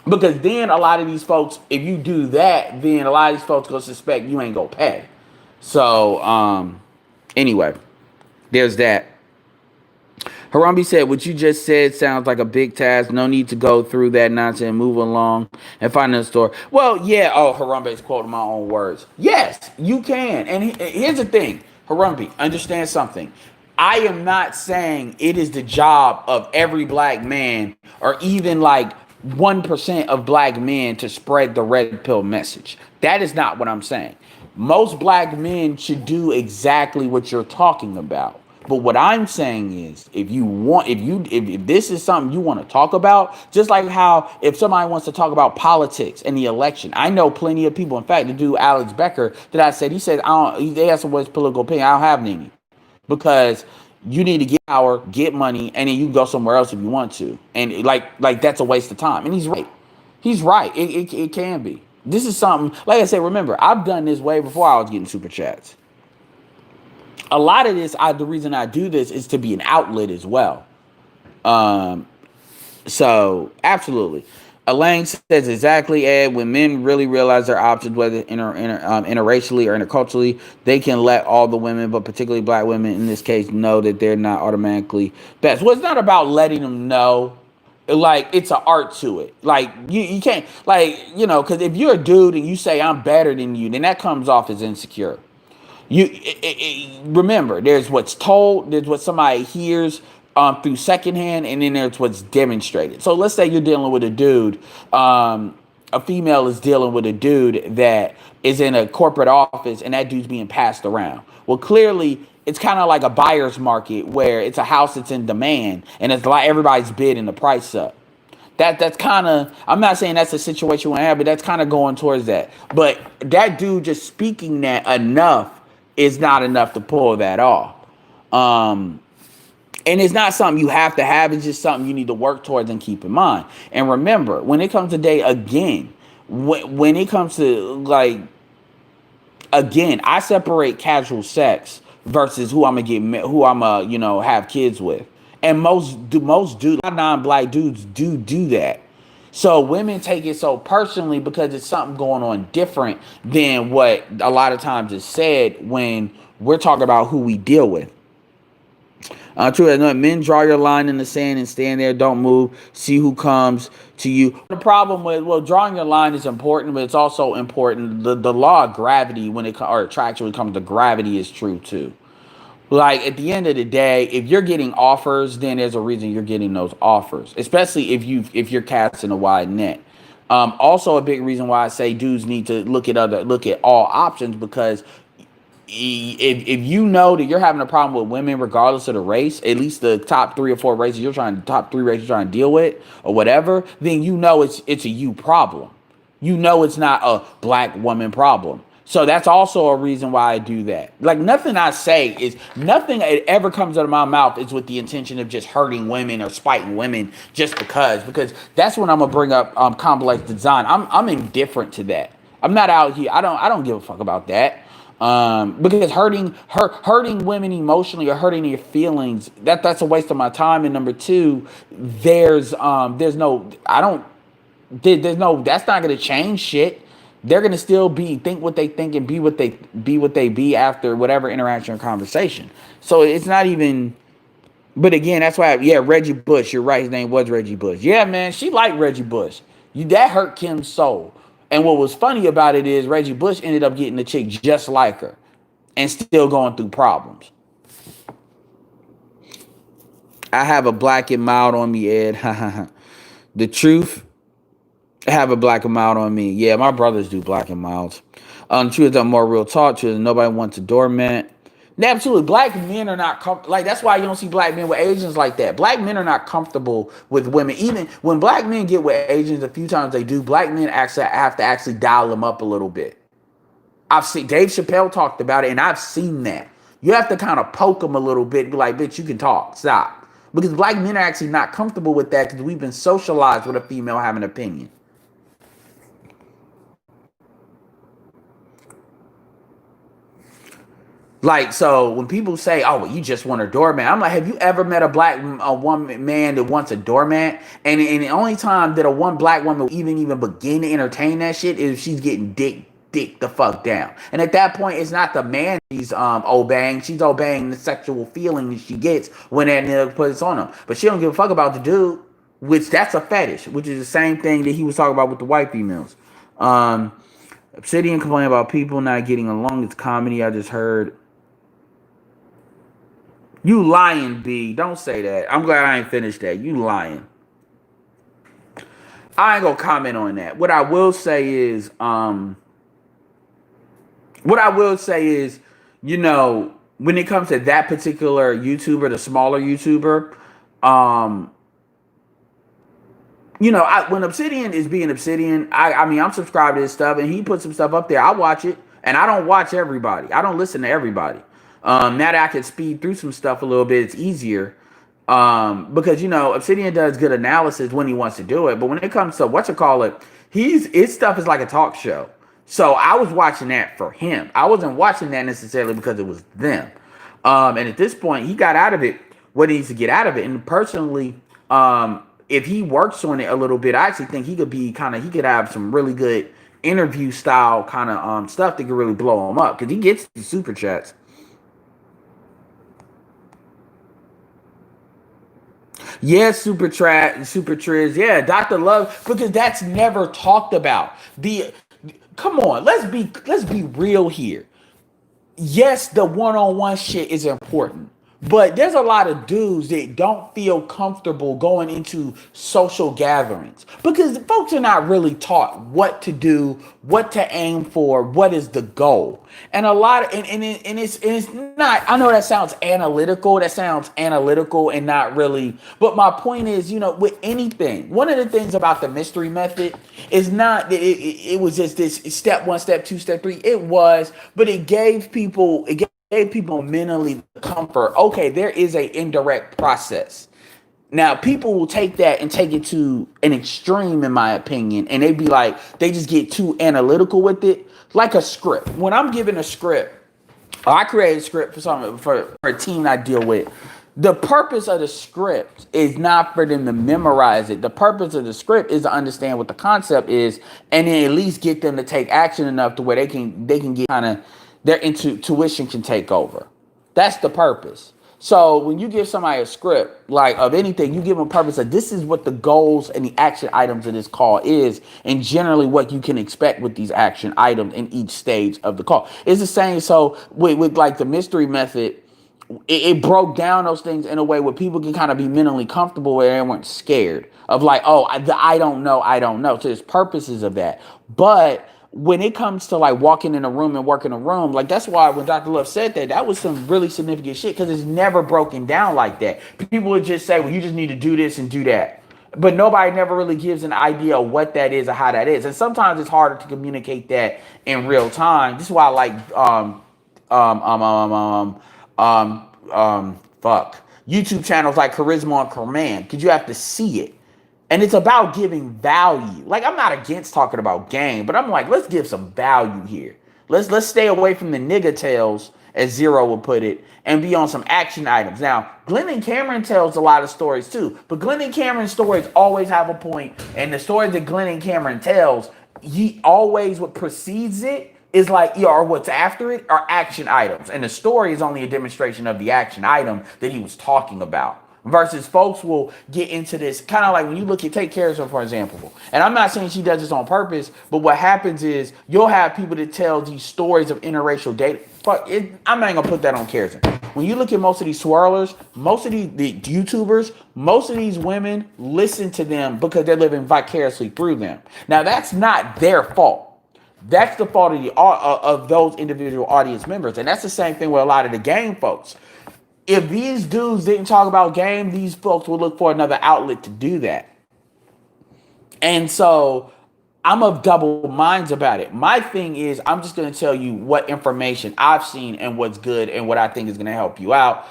Because then a lot of these folks, if you do that, then a lot of these folks going to suspect you ain't going to pay. So, anyway, there's that. Harambe said, what you just said sounds like a big task. No need to go through that nonsense. Move along and find a store. Well, yeah. Oh, Harambe is quoting my own words. Yes, you can. And here's the thing. Harambe, understand something. I am not saying it is the job of every black man or even like 1% of black men to spread the red pill message. That is not what I'm saying. Most black men should do exactly what you're talking about. But what I'm saying is, if this is something you want to talk about, just like how if somebody wants to talk about politics and the election, I know plenty of people. In fact, the dude Alex Becker that I said, he said, they asked him what's political opinion. I don't have any, because you need to get power, get money, and then you can go somewhere else if you want to. And like that's a waste of time. And he's right. He's right. It can be. This is something, like I said, remember, I've done this way before I was getting super chats. A lot of this, the reason I do this is to be an outlet as well. So absolutely. Elaine says exactly, Ed. When men really realize their options, whether interracially or interculturally, they can let all the women, but particularly black women in this case, know that they're not automatically best. Well, it's not about letting them know. Like it's an art to it. Like you can't like because if you're a dude and you say I'm better than you, then that comes off as insecure. Remember, there's what's told, there's what somebody hears through secondhand, and then there's what's demonstrated. So let's say you're dealing with a dude, a female is dealing with a dude that is in a corporate office, and that dude's being passed around. Well, clearly, it's kind of like a buyer's market where it's a house that's in demand, and it's like everybody's bidding the price up. That's kind of, I'm not saying that's a situation we have, but that's kind of going towards that. But that dude just speaking that enough is not enough to pull that off. And it's not something you have to have. It's just something you need to work towards and keep in mind. And remember, when it comes to date, again, when it comes to like, again, I separate casual sex versus who I'm gonna who I'm gonna have kids with. And most dudes, non-black dudes do that. So women take it so personally because it's something going on different than what a lot of times is said when we're talking about who we deal with. True, men draw your line in the sand and stand there, don't move, see who comes to you. The problem with, well, drawing your line is important, but it's also important. The law of gravity or attraction when it comes to gravity is true too. Like at the end of the day, if you're getting offers, then there's a reason you're getting those offers, especially if you're casting a wide net. Also, a big reason why I say dudes need to look at all options, because if you know that you're having a problem with women regardless of the race, at least the top 3 or 4 races top 3 races you're trying to deal with or whatever, then it's a you problem. It's not a black woman problem. So that's also a reason why I do that. Like nothing that ever comes out of my mouth is with the intention of just hurting women or spiting women just because that's when I'm gonna bring up complex design. I'm indifferent to that. I'm not out here. I don't give a fuck about that. Because hurting women emotionally or hurting their feelings, that's a waste of my time. And number two, there's no, that's not going to change shit. They're going to still think what they think and be what they be after whatever interaction or conversation. So it's not even, but again, that's why, Reggie Bush, you're right. His name was Reggie Bush. Yeah, man, she liked Reggie Bush. That hurt Kim's soul. And what was funny about it is Reggie Bush ended up getting a chick just like her and still going through problems. I have a black and mild on me, Ed. The truth, I have a black and mild on me. Yeah, my brothers do black and milds. The truth is more real talk. Truth is nobody wants a doormat. Absolutely, black men are not comfortable. Like that's why you don't see black men with Asians like that. Black men are not comfortable with women. Even when black men get with Asians, a few times they do. Black men actually have to dial them up a little bit. I've seen Dave Chappelle talked about it, and I've seen that. You have to kind of poke them a little bit, be like, "Bitch, you can talk. Stop." Because black men are actually not comfortable with that because we've been socialized with a female having an opinion. Like, so when people say, "Oh, well, you just want a doormat," I'm like, have you ever met a woman man that wants a doormat? And the only time that a one black woman will even begin to entertain that shit is if she's getting dick the fuck down. And at that point, it's not the man she's obeying. She's obeying the sexual feeling that she gets when that nigga puts on him. But she don't give a fuck about the dude, which that's a fetish, which is the same thing that he was talking about with the white females. Obsidian complaining about people not getting along. It's comedy. I just heard. You lying, B. Don't say that. I'm glad I ain't finished that. You lying. I ain't gonna comment on that. What I will say is, when it comes to that particular YouTuber, the smaller YouTuber, when Obsidian is being Obsidian, I mean, I'm subscribed to his stuff, and he put some stuff up there. I watch it, and I don't watch everybody. I don't listen to everybody. Now that I can speed through some stuff a little bit, it's easier. Because Obsidian does good analysis when he wants to do it, but when it comes to his stuff is like a talk show. So I was watching that for him. I wasn't watching that necessarily because it was them. And at this point, he got out of it what he needs to get out of it. And personally, if he works on it a little bit, I actually think he could have some really good interview style kind of stuff that could really blow him up, because he gets the super chats. Yeah, super triz. Yeah, Dr. Love, because that's never talked about. The Come on, let's be real here. Yes, the one-on-one shit is important. But there's a lot of dudes that don't feel comfortable going into social gatherings because folks are not really taught what to do, what to aim for, what is the goal. And a lot of and it's not, I know that sounds analytical, and not really, but my point is, with anything, one of the things about the mystery method is not that it was just this step one, step two, step three. It was, but it gave people mentally comfort. Okay, there is a indirect process. Now, people will take that and take it to an extreme, in my opinion, and they just get too analytical with it, like a script. When I'm given a script, or I create a script for a team I deal with. The purpose of the script is not for them to memorize it. The purpose of the script is to understand what the concept is, and then at least get them to take action enough to where they can get kind of their intuition can take over. That's the purpose. So when you give somebody a script, like of anything, you give them a purpose of this is what the goals and the action items of this call is, and generally what you can expect with these action items in each stage of the call. It's the same. So with like the mystery method, it broke down those things in a way where people can kind of be mentally comfortable where they weren't scared of like, oh, I don't know, I don't know. So there's purposes of that. But when it comes to like walking in a room and working a room, like that's why when Dr. Love said that was some really significant shit because it's never broken down like that. People would just say, well, you just need to do this and do that. But nobody never really gives an idea of what that is or how that is. And sometimes it's harder to communicate that in real time. This is why I like um, um, um, um, fuck YouTube channels like Charisma and Command because you have to see it. And it's about giving value. Like I'm not against talking about game, but I'm like, let's give some value here. Let's stay away from the nigga tales, as Zero would put it, and be on some action items. Now, Glenn and Cameron tells a lot of stories too, but Glenn and Cameron's stories always have a point, and the stories that Glenn and Cameron tells, he always what precedes it is like, or what's after it are action items, and the story is only a demonstration of the action item that he was talking about. Versus folks will get into this kind of like when you look at take Carisma for example, and I'm not saying she does this on purpose, but what happens is you'll have people that tell these stories of interracial dating. Fuck it, I'm not gonna put that on Carisma. When you look at most of these swirlers, most of the YouTubers, most of these women listen to them because they're living vicariously through them. Now that's not their fault. That's the fault of those individual audience members, and that's the same thing with a lot of the game folks. If these dudes didn't talk about game, these folks would look for another outlet to do that. And so I'm of double minds about it. My thing is, I'm just going to tell you what information I've seen and what's good and what I think is going to help you out.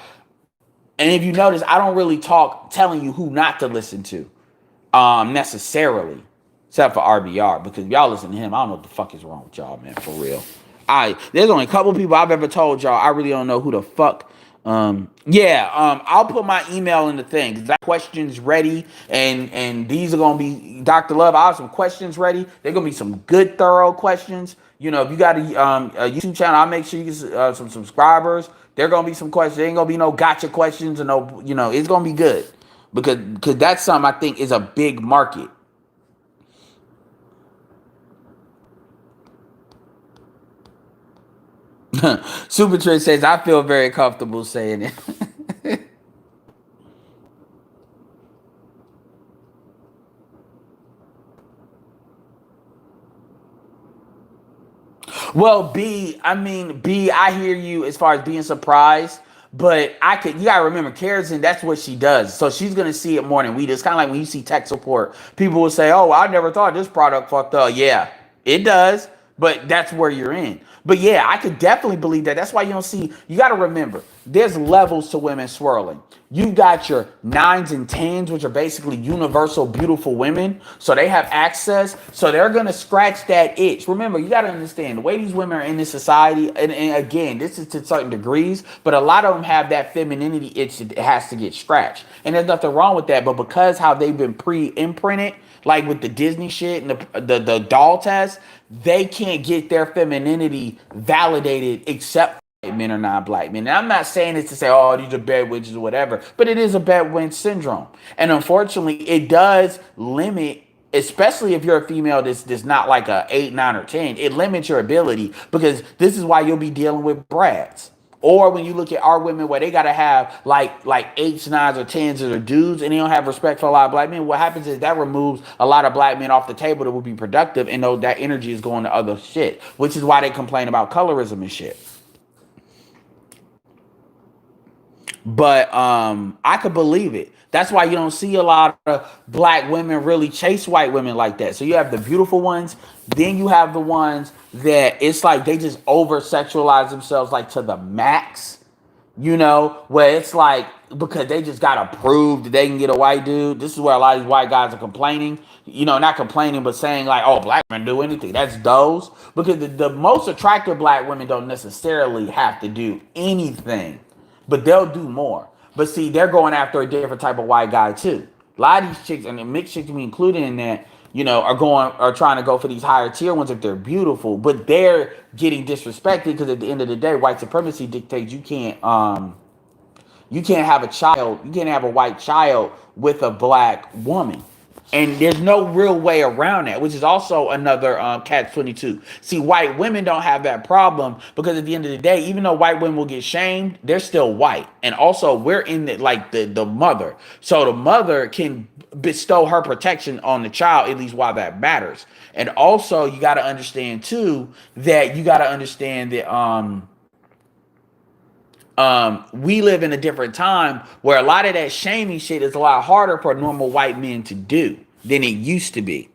And if you notice, I don't really talk telling you who not to listen to necessarily, except for RBR, because if y'all listen to him, I don't know what the fuck is wrong with y'all, man, for real. There's only a couple people I've ever told y'all I really don't know who the fuck. I'll put my email in the thing because that questions ready, and these are gonna be Dr. Love. I have some questions ready. They're gonna be some good, thorough questions. If you got a YouTube channel, I'll make sure you get some subscribers. There gonna be some questions. There ain't gonna be no gotcha questions, and no, it's gonna be good because that's something I think is a big market. Super Trick says, I feel very comfortable saying it. Well, B, I hear you as far as being surprised, but you gotta remember, Kerosene, that's what she does. So she's gonna see it more than we do. It's kind of like when you see tech support, people will say, oh, I never thought this product fucked up. Yeah, it does, but that's where you're in. But yeah, I could definitely believe that. That's why you don't see, you got to remember, there's levels to women swirling. You've got your nines and tens, which are basically universal, beautiful women. So they have access. So they're going to scratch that itch. Remember, you got to understand the way these women are in this society. And again, this is to certain degrees, but a lot of them have that femininity itch that has to get scratched. And there's nothing wrong with that. But because how they've been pre-imprinted, like with the Disney shit and the doll test, they can't get their femininity validated except men are not black men. And I'm not saying this to say, oh, these are bad witches or whatever, but it is a bad witch syndrome. And unfortunately, it does limit, especially if you're a female that's not like a 8, 9, or 10, it limits your ability, because this is why you'll be dealing with brats. Or when you look at our women where they gotta have like eights, nines, or tens as their dudes, and they don't have respect for a lot of black men, what happens is that removes a lot of black men off the table that will be productive, and though that energy is going to other shit, which is why they complain about colorism and shit. But I could believe it. That's why you don't see a lot of black women really chase white women like that. So you have the beautiful ones, then you have the ones that it's like they just over sexualize themselves like to the max. Where it's like because they just gotta prove that they can get a white dude. This is where a lot of these white guys are complaining. Not complaining, but saying like, "Oh, black men do anything." That's those because the most attractive black women don't necessarily have to do anything, but they'll do more. But see, they're going after a different type of white guy too. A lot of these chicks, and the mixed chicks we included in that, are trying to go for these higher tier ones if they're beautiful, but they're getting disrespected because at the end of the day, white supremacy dictates you can't have a child, you can't have a white child with a black woman. And there's no real way around that, which is also another catch 22. See, white women don't have that problem because at the end of the day, even though white women will get shamed, they're still white. And also, we're in the mother. So the mother can bestow her protection on the child, at least while that matters. And also, you got to understand, too, that we live in a different time where a lot of that shaming shit is a lot harder for normal white men to do than it used to be.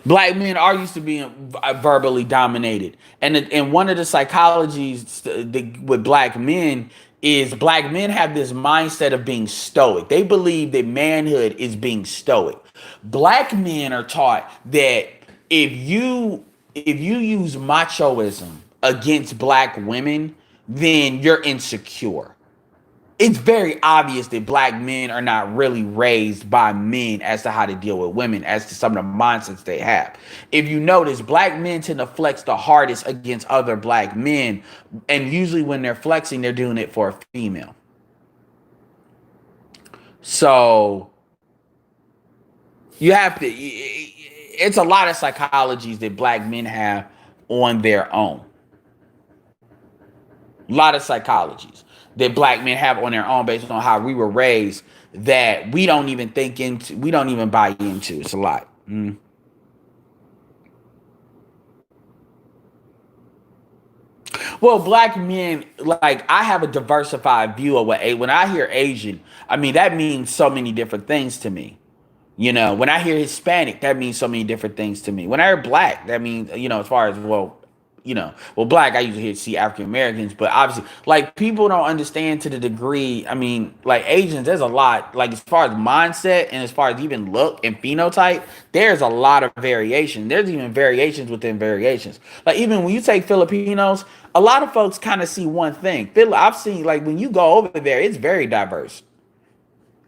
Black men are used to being verbally dominated, and one of the psychologies with black men is black men have this mindset of being stoic. They believe that manhood is being stoic. Black men are taught that if you if you use machoism against black women, then you're insecure. It's very obvious that black men are not really raised by men as to how to deal with women, as to some of the mindsets they have. If you notice, black men tend to flex the hardest against other black men, and usually when they're flexing, they're doing it for a female. So you have to. It's a lot of psychologies that black men have on their own. A lot of psychologies that black men have on their own based on how we were raised that we don't even buy into. It's a lot. Well, black men, like I have a diversified view of when I hear Asian, I mean that means so many different things to me. When I hear Hispanic, that means so many different things to me. When I hear black, that means, as far as, black, I usually see African Americans, but obviously, like, people don't understand to the degree, I mean, like, Asians, there's a lot, like, as far as mindset and as far as even look and phenotype, there's a lot of variation. There's even variations within variations. Like, even when you take Filipinos, a lot of folks kind of see one thing. I've seen, like, when you go over there, it's very diverse.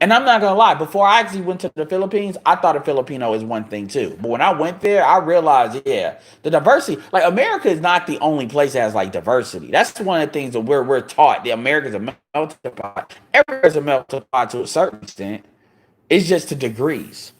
And I'm not gonna lie, before I actually went to the Philippines, I thought a Filipino is one thing too. But when I went there, I realized, yeah, the diversity, like America is not the only place that has like diversity. That's one of the things that we're taught. That America's a melting pot. Everywhere's a melting pot to a certain extent. It's just to degrees.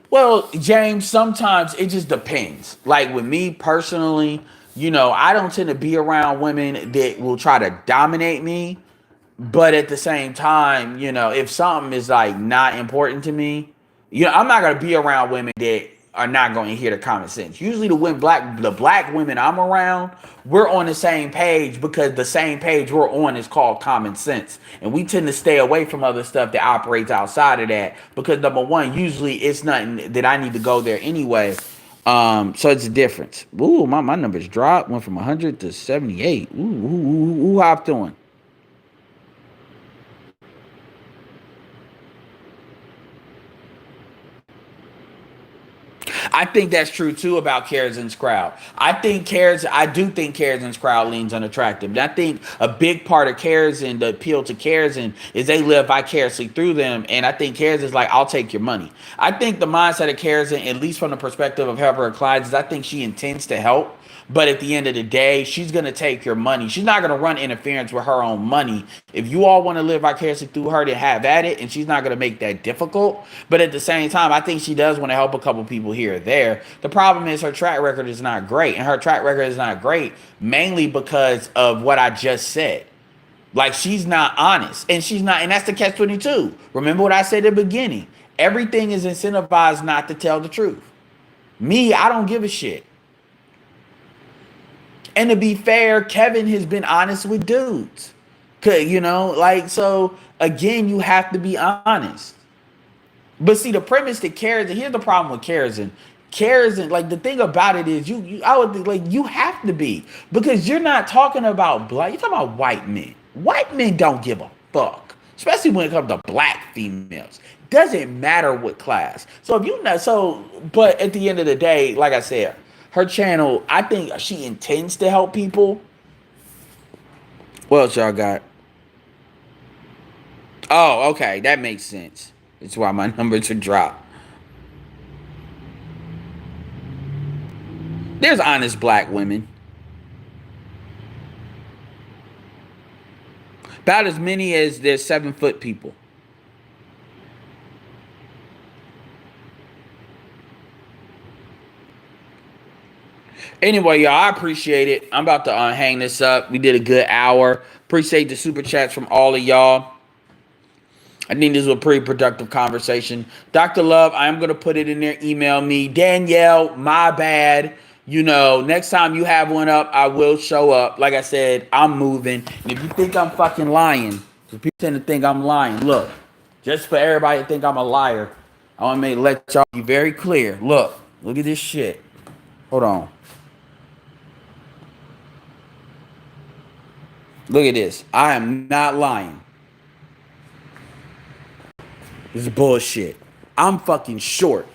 Well, James, sometimes it just depends. Like with me personally, I don't tend to be around women that will try to dominate me. But at the same time, if something is like not important to me, I'm not gonna be around women that are not going to hear the common sense. Usually, the black women I'm around, we're on the same page because the same page we're on is called common sense, and we tend to stay away from other stuff that operates outside of that because number one, usually it's nothing that I need to go there anyway. So it's a difference. Ooh, my numbers dropped, went from 100 to 78. Ooh, how I'm doing? I think that's true too about Karazin's crowd. I do think Karazin's crowd leans unattractive. And I think a big part of Karazin, the appeal to Karazin, is they live vicariously through them. And I think Karazin's like, I'll take your money. I think the mindset of Karazin, at least from the perspective of Heather Clyde, is I think she intends to help. But at the end of the day, she's going to take your money. She's not going to run interference with her own money. If you all want to live vicariously through her, then have at it. And she's not going to make that difficult. But at the same time, I think she does want to help a couple people here or there. The problem is her track record is not great. And her track record is not great mainly because of what I just said. Like, she's not honest. And that's the catch-22. Remember what I said at the beginning. Everything is incentivized not to tell the truth. Me, I don't give a shit. And to be fair, Kevin has been honest with dudes. So again, you have to be honest. But see, the premise that Karazin, here's the problem with Karazin. Karazin, like, the thing about it is I would think, like, you have to be. Because you're not talking about black, you're talking about white men. White men don't give a fuck. Especially when it comes to black females. Doesn't matter what class. But at the end of the day, like I said, her channel, I think she intends to help people. What else y'all got? Oh, okay. That makes sense. That's why my numbers are dropped. There's honest black women. About as many as there's 7-foot people. Anyway, y'all, I appreciate it. I'm about to hang this up. We did a good hour. Appreciate the super chats from all of y'all. I think this was a pretty productive conversation. Dr. Love, I am going to put it in there. Email me. Danielle, my bad. Next time you have one up, I will show up. Like I said, I'm moving. And if you think I'm fucking lying, because people tend to think I'm lying, look, just for everybody to think I'm a liar, I want to let y'all be very clear. Look at this shit. Hold on. Look at this. I am not lying. This is bullshit. I'm fucking short.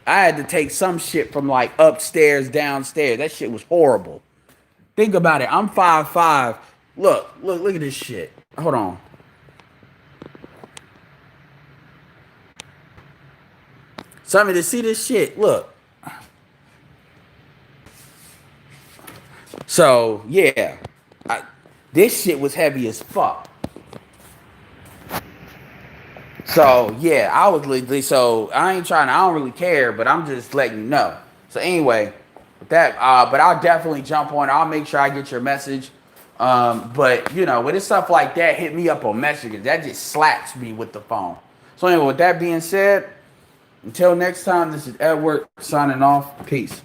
I had to take some shit from like upstairs, downstairs. That shit was horrible. Think about it. I'm 5'5". Look at this shit. Hold on. Somebody to see this shit. Look. So, yeah. This shit was heavy as fuck. So, yeah, I was literally, I don't really care, but I'm just letting you know. So, anyway, with that, but I'll definitely jump on. I'll make sure I get your message. But, when it's stuff like that, hit me up on Messenger. That just slaps me with the phone. So, anyway, with that being said, until next time, this is Edward signing off. Peace.